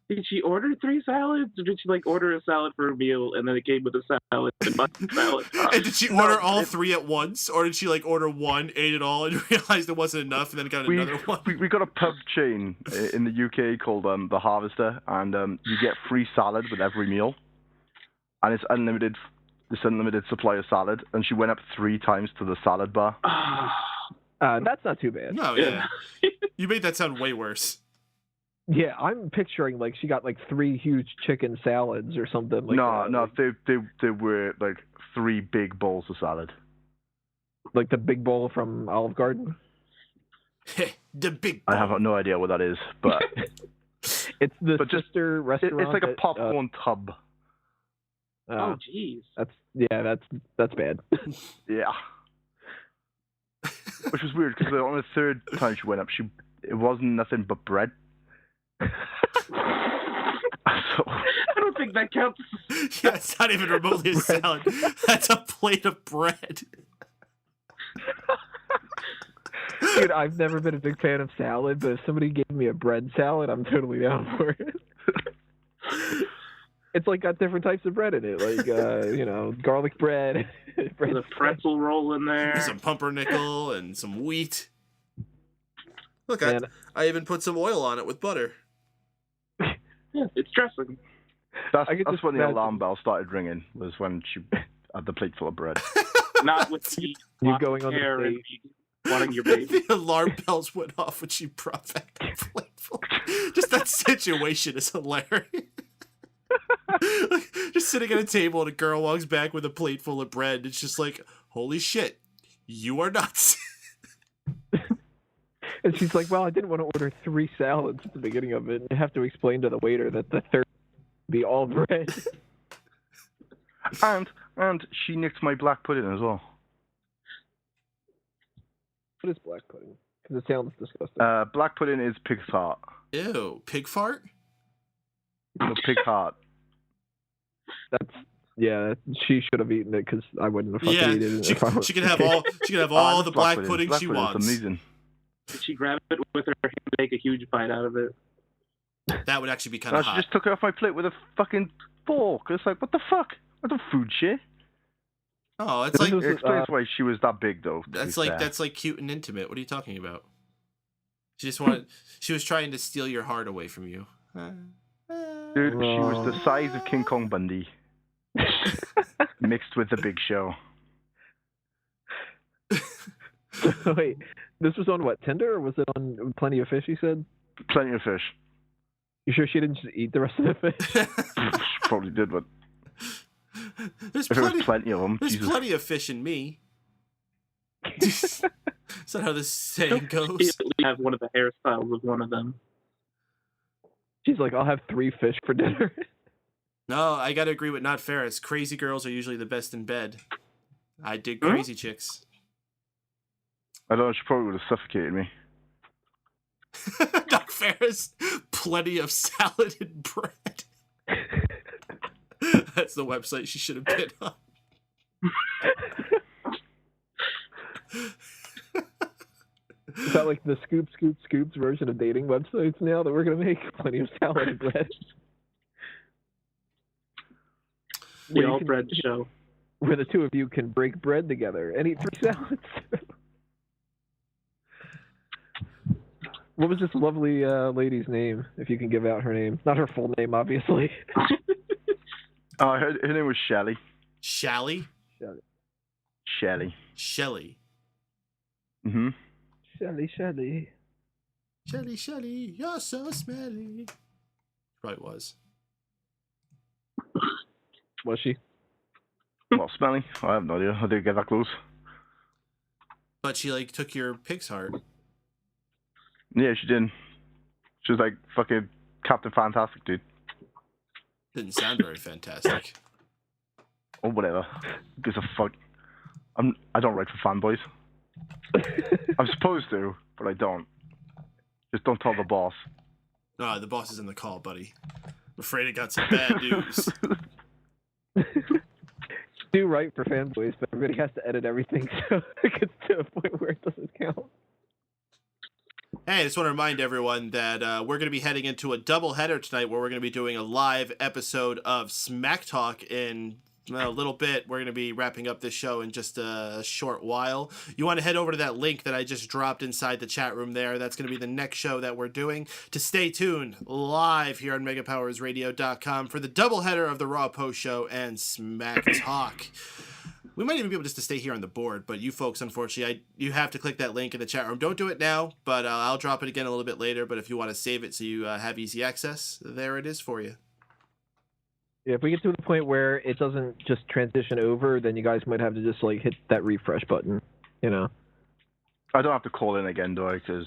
Did she order 3 salads, or did she like order a salad for a meal and then it came with a salad and mutton salad? And did she order all 3 at once, or did she like order one, ate it all, and realized it wasn't enough, and then got another one? We got a pub chain in the UK called the Harvester, and you get free salad with every meal, and it's unlimited. This unlimited supply of salad, and she went up 3 times to the salad bar. That's not too bad. No, yeah. You made that sound way worse. Yeah, I'm picturing like she got like 3 huge chicken salads or something like that. No, they were like 3 big bowls of salad. Like the big bowl from Olive Garden? The big bowl. I have no idea what that is, but... It's the sister restaurant. It's like a popcorn tub. Oh, jeez. That's bad. Yeah. Which was weird, because on the 3rd time she went up, it wasn't nothing but bread. So, I don't think that counts. Yeah, it's not even remotely a salad. That's a plate of bread. Dude, I've never been a big fan of salad, but if somebody gave me a bread salad, I'm totally down for it. It's like got different types of bread in it, like garlic bread. There's a pretzel roll in there. Some pumpernickel and some wheat. Look, I even put some oil on it with butter. Yeah, it's dressing. That's when the alarm bell started ringing, was when she had the plate full of bread. Not with you going on hair the and wanting your baby. The alarm bells went off when she brought back the plate full. Just that situation is hilarious. Just sitting at a table and a girl walks back with a plate full of bread. It's just like, holy shit, you are nuts. And she's like, well, I didn't want to order 3 salads at the beginning of it. And you have to explain to the waiter that the third would be all bread. And she nicked my black pudding as well. What is black pudding? Because it sounds disgusting. Black pudding is pig's heart. Ew, pig fart? No, pig heart. She should have eaten it because I wouldn't have fucking eaten it. She can have all the black pudding she wants. Amazing. Did she grab it with her hand and make a huge bite out of it? That would actually be kind of hot. She just took it off my plate with a fucking fork. It's like, what the fuck? I don't food shit. Oh, it's like it explains why she was that big, though. That's like cute and intimate. What are you talking about? She was trying to steal your heart away from you. Dude, she was the size of King Kong Bundy. Mixed with the Big Show. Wait, this was on what, Tinder, or was it on Plenty of Fish, you said? Plenty of Fish. You sure she didn't just eat the rest of the fish? She probably did, but there's plenty of them. There's plenty of fish in me. Is that how this saying goes? We have one of the hairstyles of one of them. She's like, I'll have 3 fish for dinner. No, I gotta agree with Not Ferris. Crazy girls are usually the best in bed. I dig crazy chicks. I don't know, she probably would have suffocated me. Not Ferris, plenty of salad and bread. That's the website she should have been on. Is that like the scoops version of dating websites now that we're going to make? Plenty of salad and bread. The all bread show. Where the two of you can break bread together and eat 3 salads. What was this lovely lady's name, if you can give out her name? Not her full name, obviously. Her name was Shelly. Shally? Shelly. Shelly. Mm-hmm. Shelly. Shelly, you're so smelly. Probably was. Was she? Well, smelly? I have no idea. I didn't get that close. But she, like, took your pig's heart. Yeah, she did. She was like fucking Captain Fantastic, dude. Didn't sound very fantastic. Or whatever. Gives a fuck. I don't write for fanboys. I'm supposed to, but I don't. Just don't tell the boss. No, the boss is in the call, buddy. I'm afraid I got some bad news. Do write for fanboys, but everybody has to edit everything so it gets to a point where it doesn't count. Hey, I just want to remind everyone that we're going to be heading into a doubleheader tonight where we're going to be doing a live episode of Smack Talk in a little bit. We're going to be wrapping up this show in just a short while. You want to head over to that link that I just dropped inside the chat room there. That's going to be the next show that we're doing. To stay tuned live here on MegaPowersRadio.com for the doubleheader of the Raw Post Show and Smack Talk. We might even be able just to stay here on the board, but you folks, unfortunately, you have to click that link in the chat room. Don't do it now, but I'll drop it again a little bit later. But if you want to save it so you have easy access, there it is for you. Yeah, if we get to the point where it doesn't just transition over, then you guys might have to just like hit that refresh button, you know. I don't have to call in again, do I? Because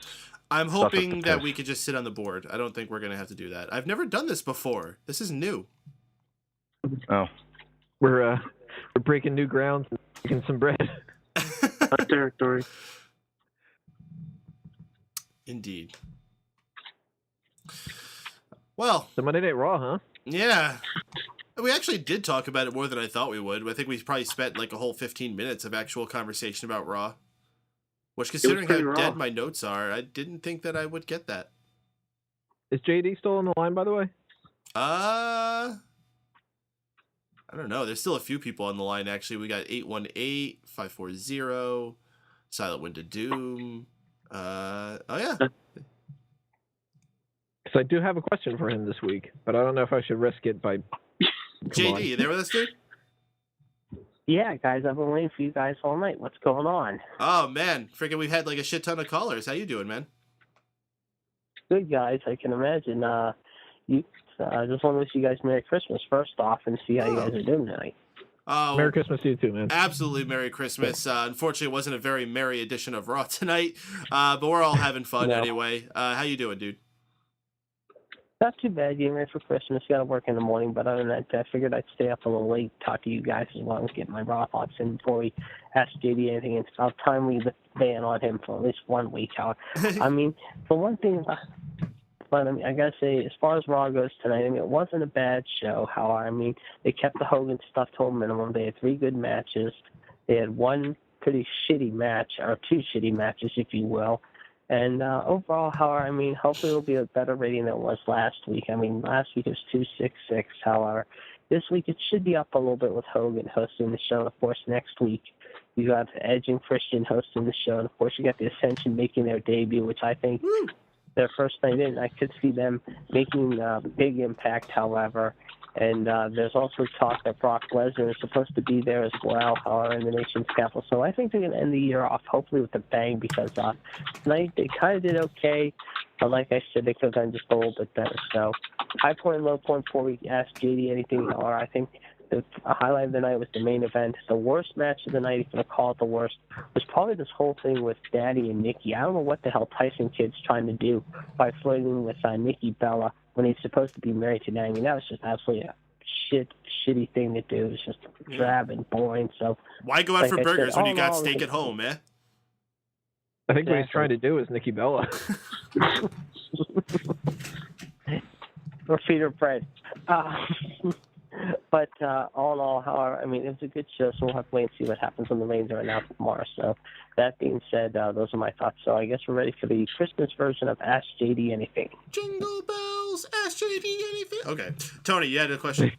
I'm hoping that we could just sit on the board. I don't think we're going to have to do that. I've never done this before. This is new. Oh. We're breaking new grounds and making some bread. Our territory. Indeed. Well. The Monday Night Raw, huh? Yeah. We actually did talk about it more than I thought we would. I think we probably spent like a whole 15 minutes of actual conversation about Raw. Which, considering how dead my notes are, I didn't think that I would get that. Is JD still on the line, by the way? I don't know. There's still a few people on the line, actually. We got 818-540, Silent Wind of Doom. Oh, yeah. Because I do have a question for him this week, but I don't know if I should risk it by... JD, you there with us, dude? Yeah, guys, I've been waiting for you guys all night. What's going on? Oh, man. Freaking, we've had like a shit ton of callers. How you doing, man? Good, guys. I can imagine. I just want to wish you guys Merry Christmas first off and see how you guys are doing tonight. Oh, Merry Christmas to you too, man. Absolutely Merry Christmas. Unfortunately, it wasn't a very merry edition of Raw tonight, but we're all having fun anyway. How you doing, dude? Not too bad. Getting ready for Christmas. Got to work in the morning, but other than that, I figured I'd stay up a little late, talk to you guys as well as get my Raw thoughts in before we ask JD anything. It's about time we lift the ban on him for at least 1 week. I mean, for one thing, but I mean, I gotta say, as far as Raw goes tonight, I mean, it wasn't a bad show. I mean, they kept the Hogan stuff to a minimum. They had 3 good matches. They had 1 pretty shitty match, or 2 shitty matches, if you will. And overall, however, I mean, hopefully it'll be a better rating than it was last week. I mean, last week it was 266. However, this week it should be up a little bit with Hogan hosting the show. And of course, next week you got Edge and Christian hosting the show. And of course, you got the Ascension making their debut, which I think their first night in, I could see them making a big impact, however. And there's also talk that Brock Lesnar is supposed to be there as well, however, in the nation's capital. So I think they're going to end the year off, hopefully, with a bang, because tonight they kind of did okay. But like I said, they could have done just a little bit better. So high point, low point, before we ask JD anything, or I think the highlight of the night was the main event. The worst match of the night, if you want to call it the worst, was probably this whole thing with Daddy and Nikki. I don't know what the hell Tyson Kidd's trying to do by flirting with Nikki Bella when he's supposed to be married to Nanny. I mean, that was just absolutely a shitty thing to do. It's just drab and boring. So why go out for burgers when you got steak at home, man? I think what he's trying to do is Nikki Bella. Or feed her bread. But all in all, however, I mean, it was a good show, so we'll have to wait and see what happens when the reigns are announced tomorrow. So that being said, those are my thoughts. So I guess we're ready for the Christmas version of Ask JD Anything. Jingle bells, Ask JD Anything. Okay. Tony, you had a question?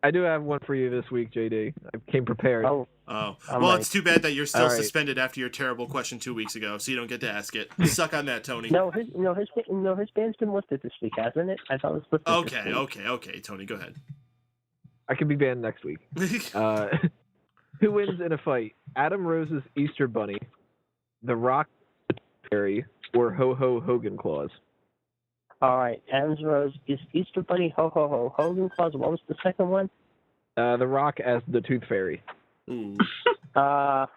I do have one for you this week, JD. I came prepared. Oh. Well, it's too bad that you're still suspended after your terrible question 2 weeks ago, so you don't get to ask it. Suck on that, Tony. No, his band's been listed this week, hasn't it? I thought it was listed this week. Okay, Tony, go ahead. I could be banned next week. Who wins in a fight? Adam Rose's Easter Bunny, The Rock Fairy, or Ho Ho Hogan Claus? All right, Adams Rose is Easter Bunny, Ho Ho Ho Hogan Claus. What was the second one? The Rock as the Tooth Fairy. Ooh. The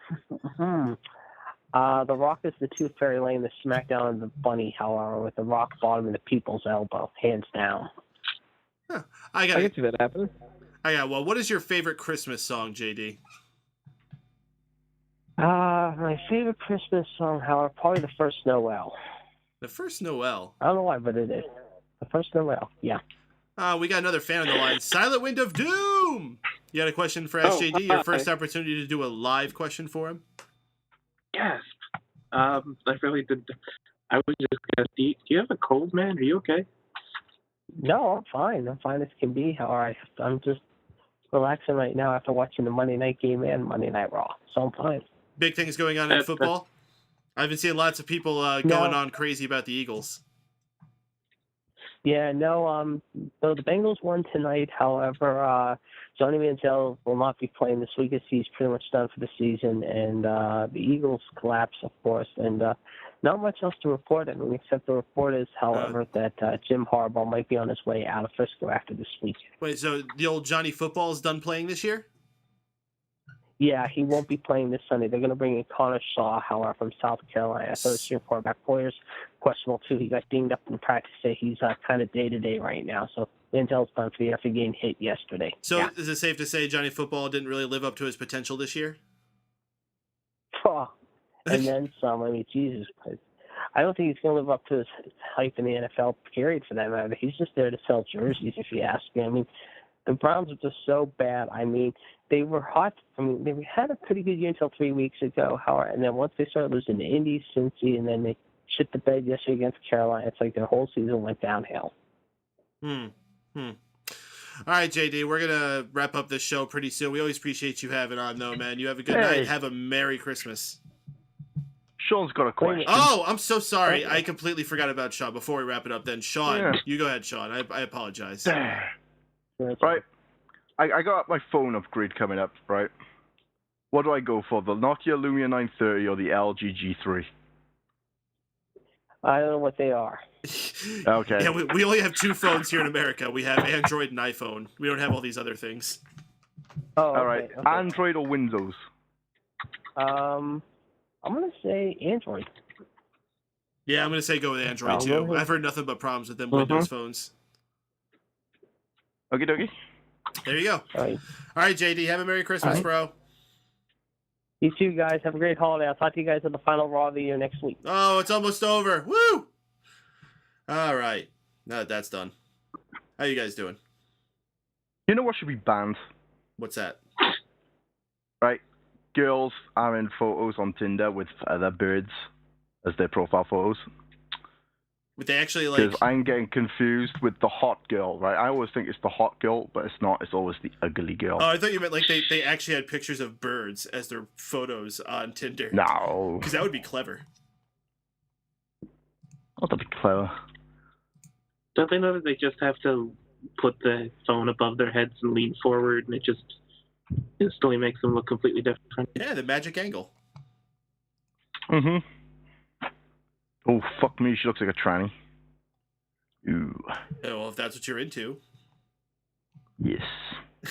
Rock is the Tooth Fairy laying the smackdown on the Bunny, however, with the Rock bottom and the people's elbow, hands down. Huh. I can see that happening. Well, what is your favorite Christmas song, JD? My favorite Christmas song, however, probably The First Noel. The First Noel? I don't know why, but it is. The First Noel, yeah. We got another fan on the line. Silent Wind of Doom! You had a question for SJD? Your first opportunity to do a live question for him? Yes. I really did. I was just going to do you have a cold, man? Are you okay? No, I'm fine. I'm fine as can be. All right. I'm just relaxing right now after watching the Monday night game and Monday Night Raw. So I'm fine. Big things going on in football? I've been seeing lots of people going on crazy about the Eagles. Yeah, no, so the Bengals won tonight. However, Johnny Manziel will not be playing this week as he's pretty much done for the season. And the Eagles collapse, of course. And not much else to report. I mean, except the report is, however, that Jim Harbaugh might be on his way out of Frisco after this week. Wait, so the old Johnny Football is done playing this year? Yeah, he won't be playing this Sunday. They're going to bring in Connor Shaw, however, from South Carolina. So it's your quarterback. Poyer's questionable, too. He got dinged up in practice today. He's kind of day-to-day right now. So Manziel's done for the after getting hit yesterday. So is it safe to say Johnny Football didn't really live up to his potential this year? Oh, and then some. I mean, Jesus Christ. I don't think he's going to live up to his hype in the NFL, period, for that matter. He's just there to sell jerseys, if you ask me. I mean, the Browns are just so bad. I mean, they were hot. I mean, they had a pretty good year until 3 weeks ago. And then once they started losing to Indy, Cincy, and then they shit the bed yesterday against Carolina, it's like their whole season went downhill. All right, JD, we're going to wrap up this show pretty soon. We always appreciate you having on, though, man. You have a good night. Have a Merry Christmas. Sean's got a question. Oh, I'm so sorry. I completely forgot about Sean. Before we wrap it up, then, Sean, you go ahead, Sean. I apologize. Right. I got my phone upgrade coming up, right? What do I go for, the Nokia Lumia 930 or the LG G3? I don't know what they are. Okay. Yeah, we only have 2 phones here in America. We have Android and iPhone. We don't have all these other things. Oh, All right. okay, okay. Android or Windows? I'm gonna say Android. Yeah, I'm gonna say go with Android I'll go too. ahead. I've heard nothing but problems with them Windows phones. Okie dokie. There you go. All right. All right, JD, have a Merry Christmas, bro. You too, guys. Have a great holiday. I'll talk to you guys at the final Raw of the year next week. Oh, it's almost over. Woo! All right. Now that that's done. How you guys doing? You know what should be banned? What's that? Right. Girls are in photos on Tinder with other birds as their profile photos. Would they actually like? Because I'm getting confused with the hot girl, right? I always think it's the hot girl, but it's not. It's always the ugly girl. Oh, I thought you meant like they actually had pictures of birds as their photos on Tinder. No. Because that would be clever. Oh, that'd be clever. Don't they know that they just have to put the phone above their heads and lean forward, and it just instantly makes them look completely different? Yeah, the magic angle. Mm-hmm. Oh, fuck me. She looks like a tranny. Ooh. Oh, well, if that's what you're into. Yes.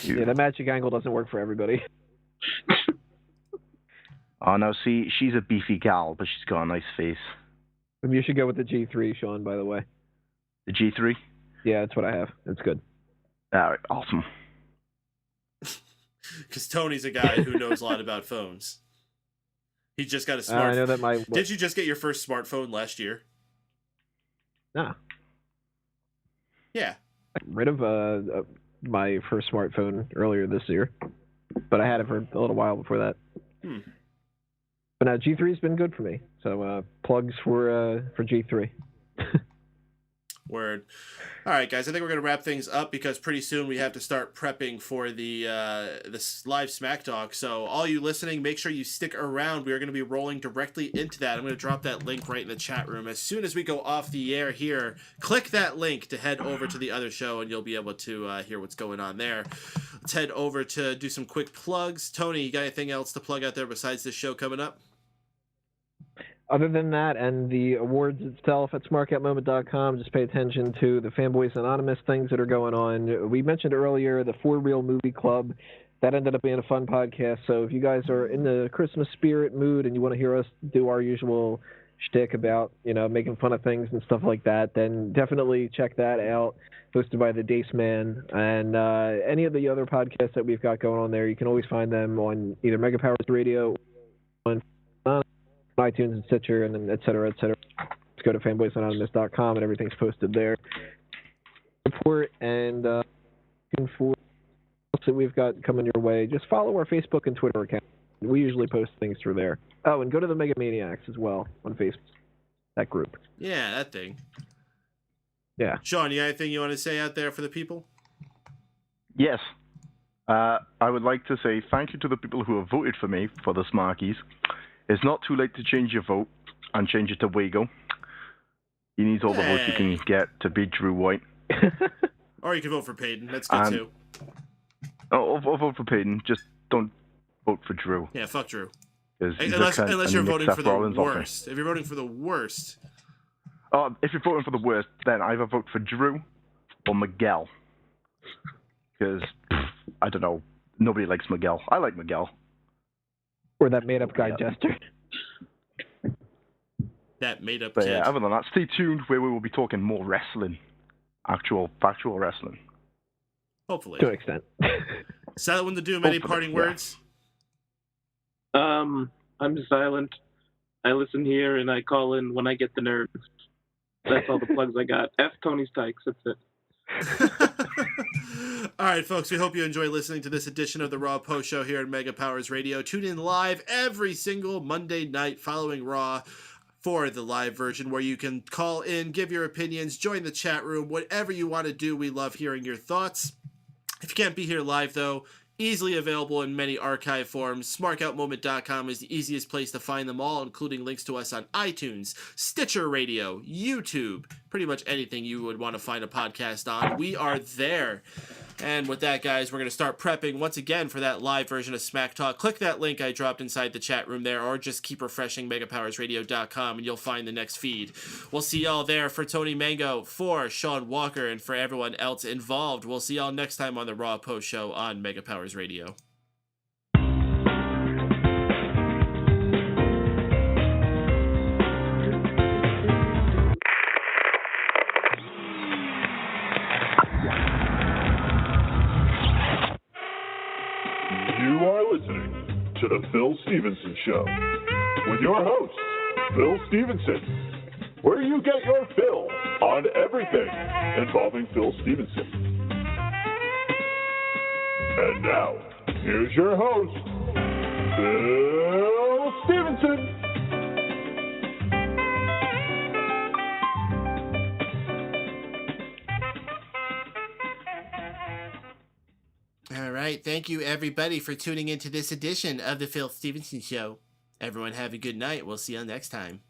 Yeah, the magic angle doesn't work for everybody. Oh, no, see, she's a beefy gal, but she's got a nice face. You should go with the G3, Sean, by the way. The G3? Yeah, that's what I have. It's good. All right, awesome. Because Tony's a guy who knows a lot about phones. He just got a smartphone. I know that my... Did you just get your first smartphone last year? No. Yeah. I got rid of my first smartphone earlier this year. But I had it for a little while before that. But now G3's been good for me. So plugs for G3. Word. All right, guys. I think we're gonna wrap things up because pretty soon we have to start prepping for the this live Smack Talk. So all you listening, make sure you stick around. We are gonna be rolling directly into that. I'm gonna drop that link right in the chat room as soon as we go off the air here. Click that link to head over to the other show, and you'll be able to hear what's going on there. Let's head over to do some quick plugs. Tony, you got anything else to plug out there besides this show coming up? Other than that, and the awards itself at smarkoutmoment.com, just pay attention to the Fanboys Anonymous things that are going on. We mentioned earlier the For Real Movie Club. That ended up being a fun podcast. So if you guys are in the Christmas spirit mood and you want to hear us do our usual shtick about, making fun of things and stuff like that, then definitely check that out. Hosted by the Dace Man. And any of the other podcasts that we've got going on there, you can always find them on either Mega Powers Radio or on iTunes and Stitcher, and then et cetera, et cetera. Just go to fanboysanonymous.com and everything's posted there. Support and looking for what that we've got coming your way. Just follow our Facebook and Twitter account. We usually post things through there. Oh, and go to the Mega Maniacs as well on Facebook. That group. Yeah, that thing. Yeah. Sean, you got anything you want to say out there for the people? Yes. I would like to say thank you to the people who have voted for me for the Smarkies. It's not too late to change your vote and change it to Wago. He needs all the votes you can get to beat Drew White. Or you can vote for Paden. That's good too. I'll vote for Paden. Just don't vote for Drew. Yeah, fuck Drew. Unless you're voting for the worst. If you're voting for the worst. If you're voting for the worst, then either vote for Drew or Miguel. Because, I don't know, nobody likes Miguel. I like Miguel. Or that made-up guy, Jester. That made-up But kid. yeah, other than that, stay tuned where we will be talking more wrestling. Actual, factual wrestling. Hopefully. To an extent. Silent to Doom, any parting words? I'm silent. I listen here and I call in when I get the nerves. That's all the plugs I got. F Tony's Tykes, that's it. All right, folks, we hope you enjoy listening to this edition of the Raw Post Show here at Mega Powers Radio. Tune in live every single Monday night following Raw for the live version where you can call in, give your opinions, join the chat room, whatever you want to do. We love hearing your thoughts. If you can't be here live, though, easily available in many archive forms. SmarkOutMoment.com is the easiest place to find them all, including links to us on iTunes, Stitcher Radio, YouTube, pretty much anything you would want to find a podcast on. We are there. And with that, guys, we're going to start prepping once again for that live version of Smack Talk. Click that link I dropped inside the chat room there, or just keep refreshing megapowersradio.com and you'll find the next feed. We'll see y'all there. For Tony Mango, for Sean Walker, and for everyone else involved. We'll see y'all next time on the Raw Post Show on Mega Powers Radio. You are listening to The Phil Stevenson Show with your host, Phil Stevenson, where you get your fill on everything involving Phil Stevenson. And now, here's your host, Phil Stevenson. All right. Thank you, everybody, for tuning into this edition of The Phil Stevenson Show. Everyone have a good night. We'll see you next time.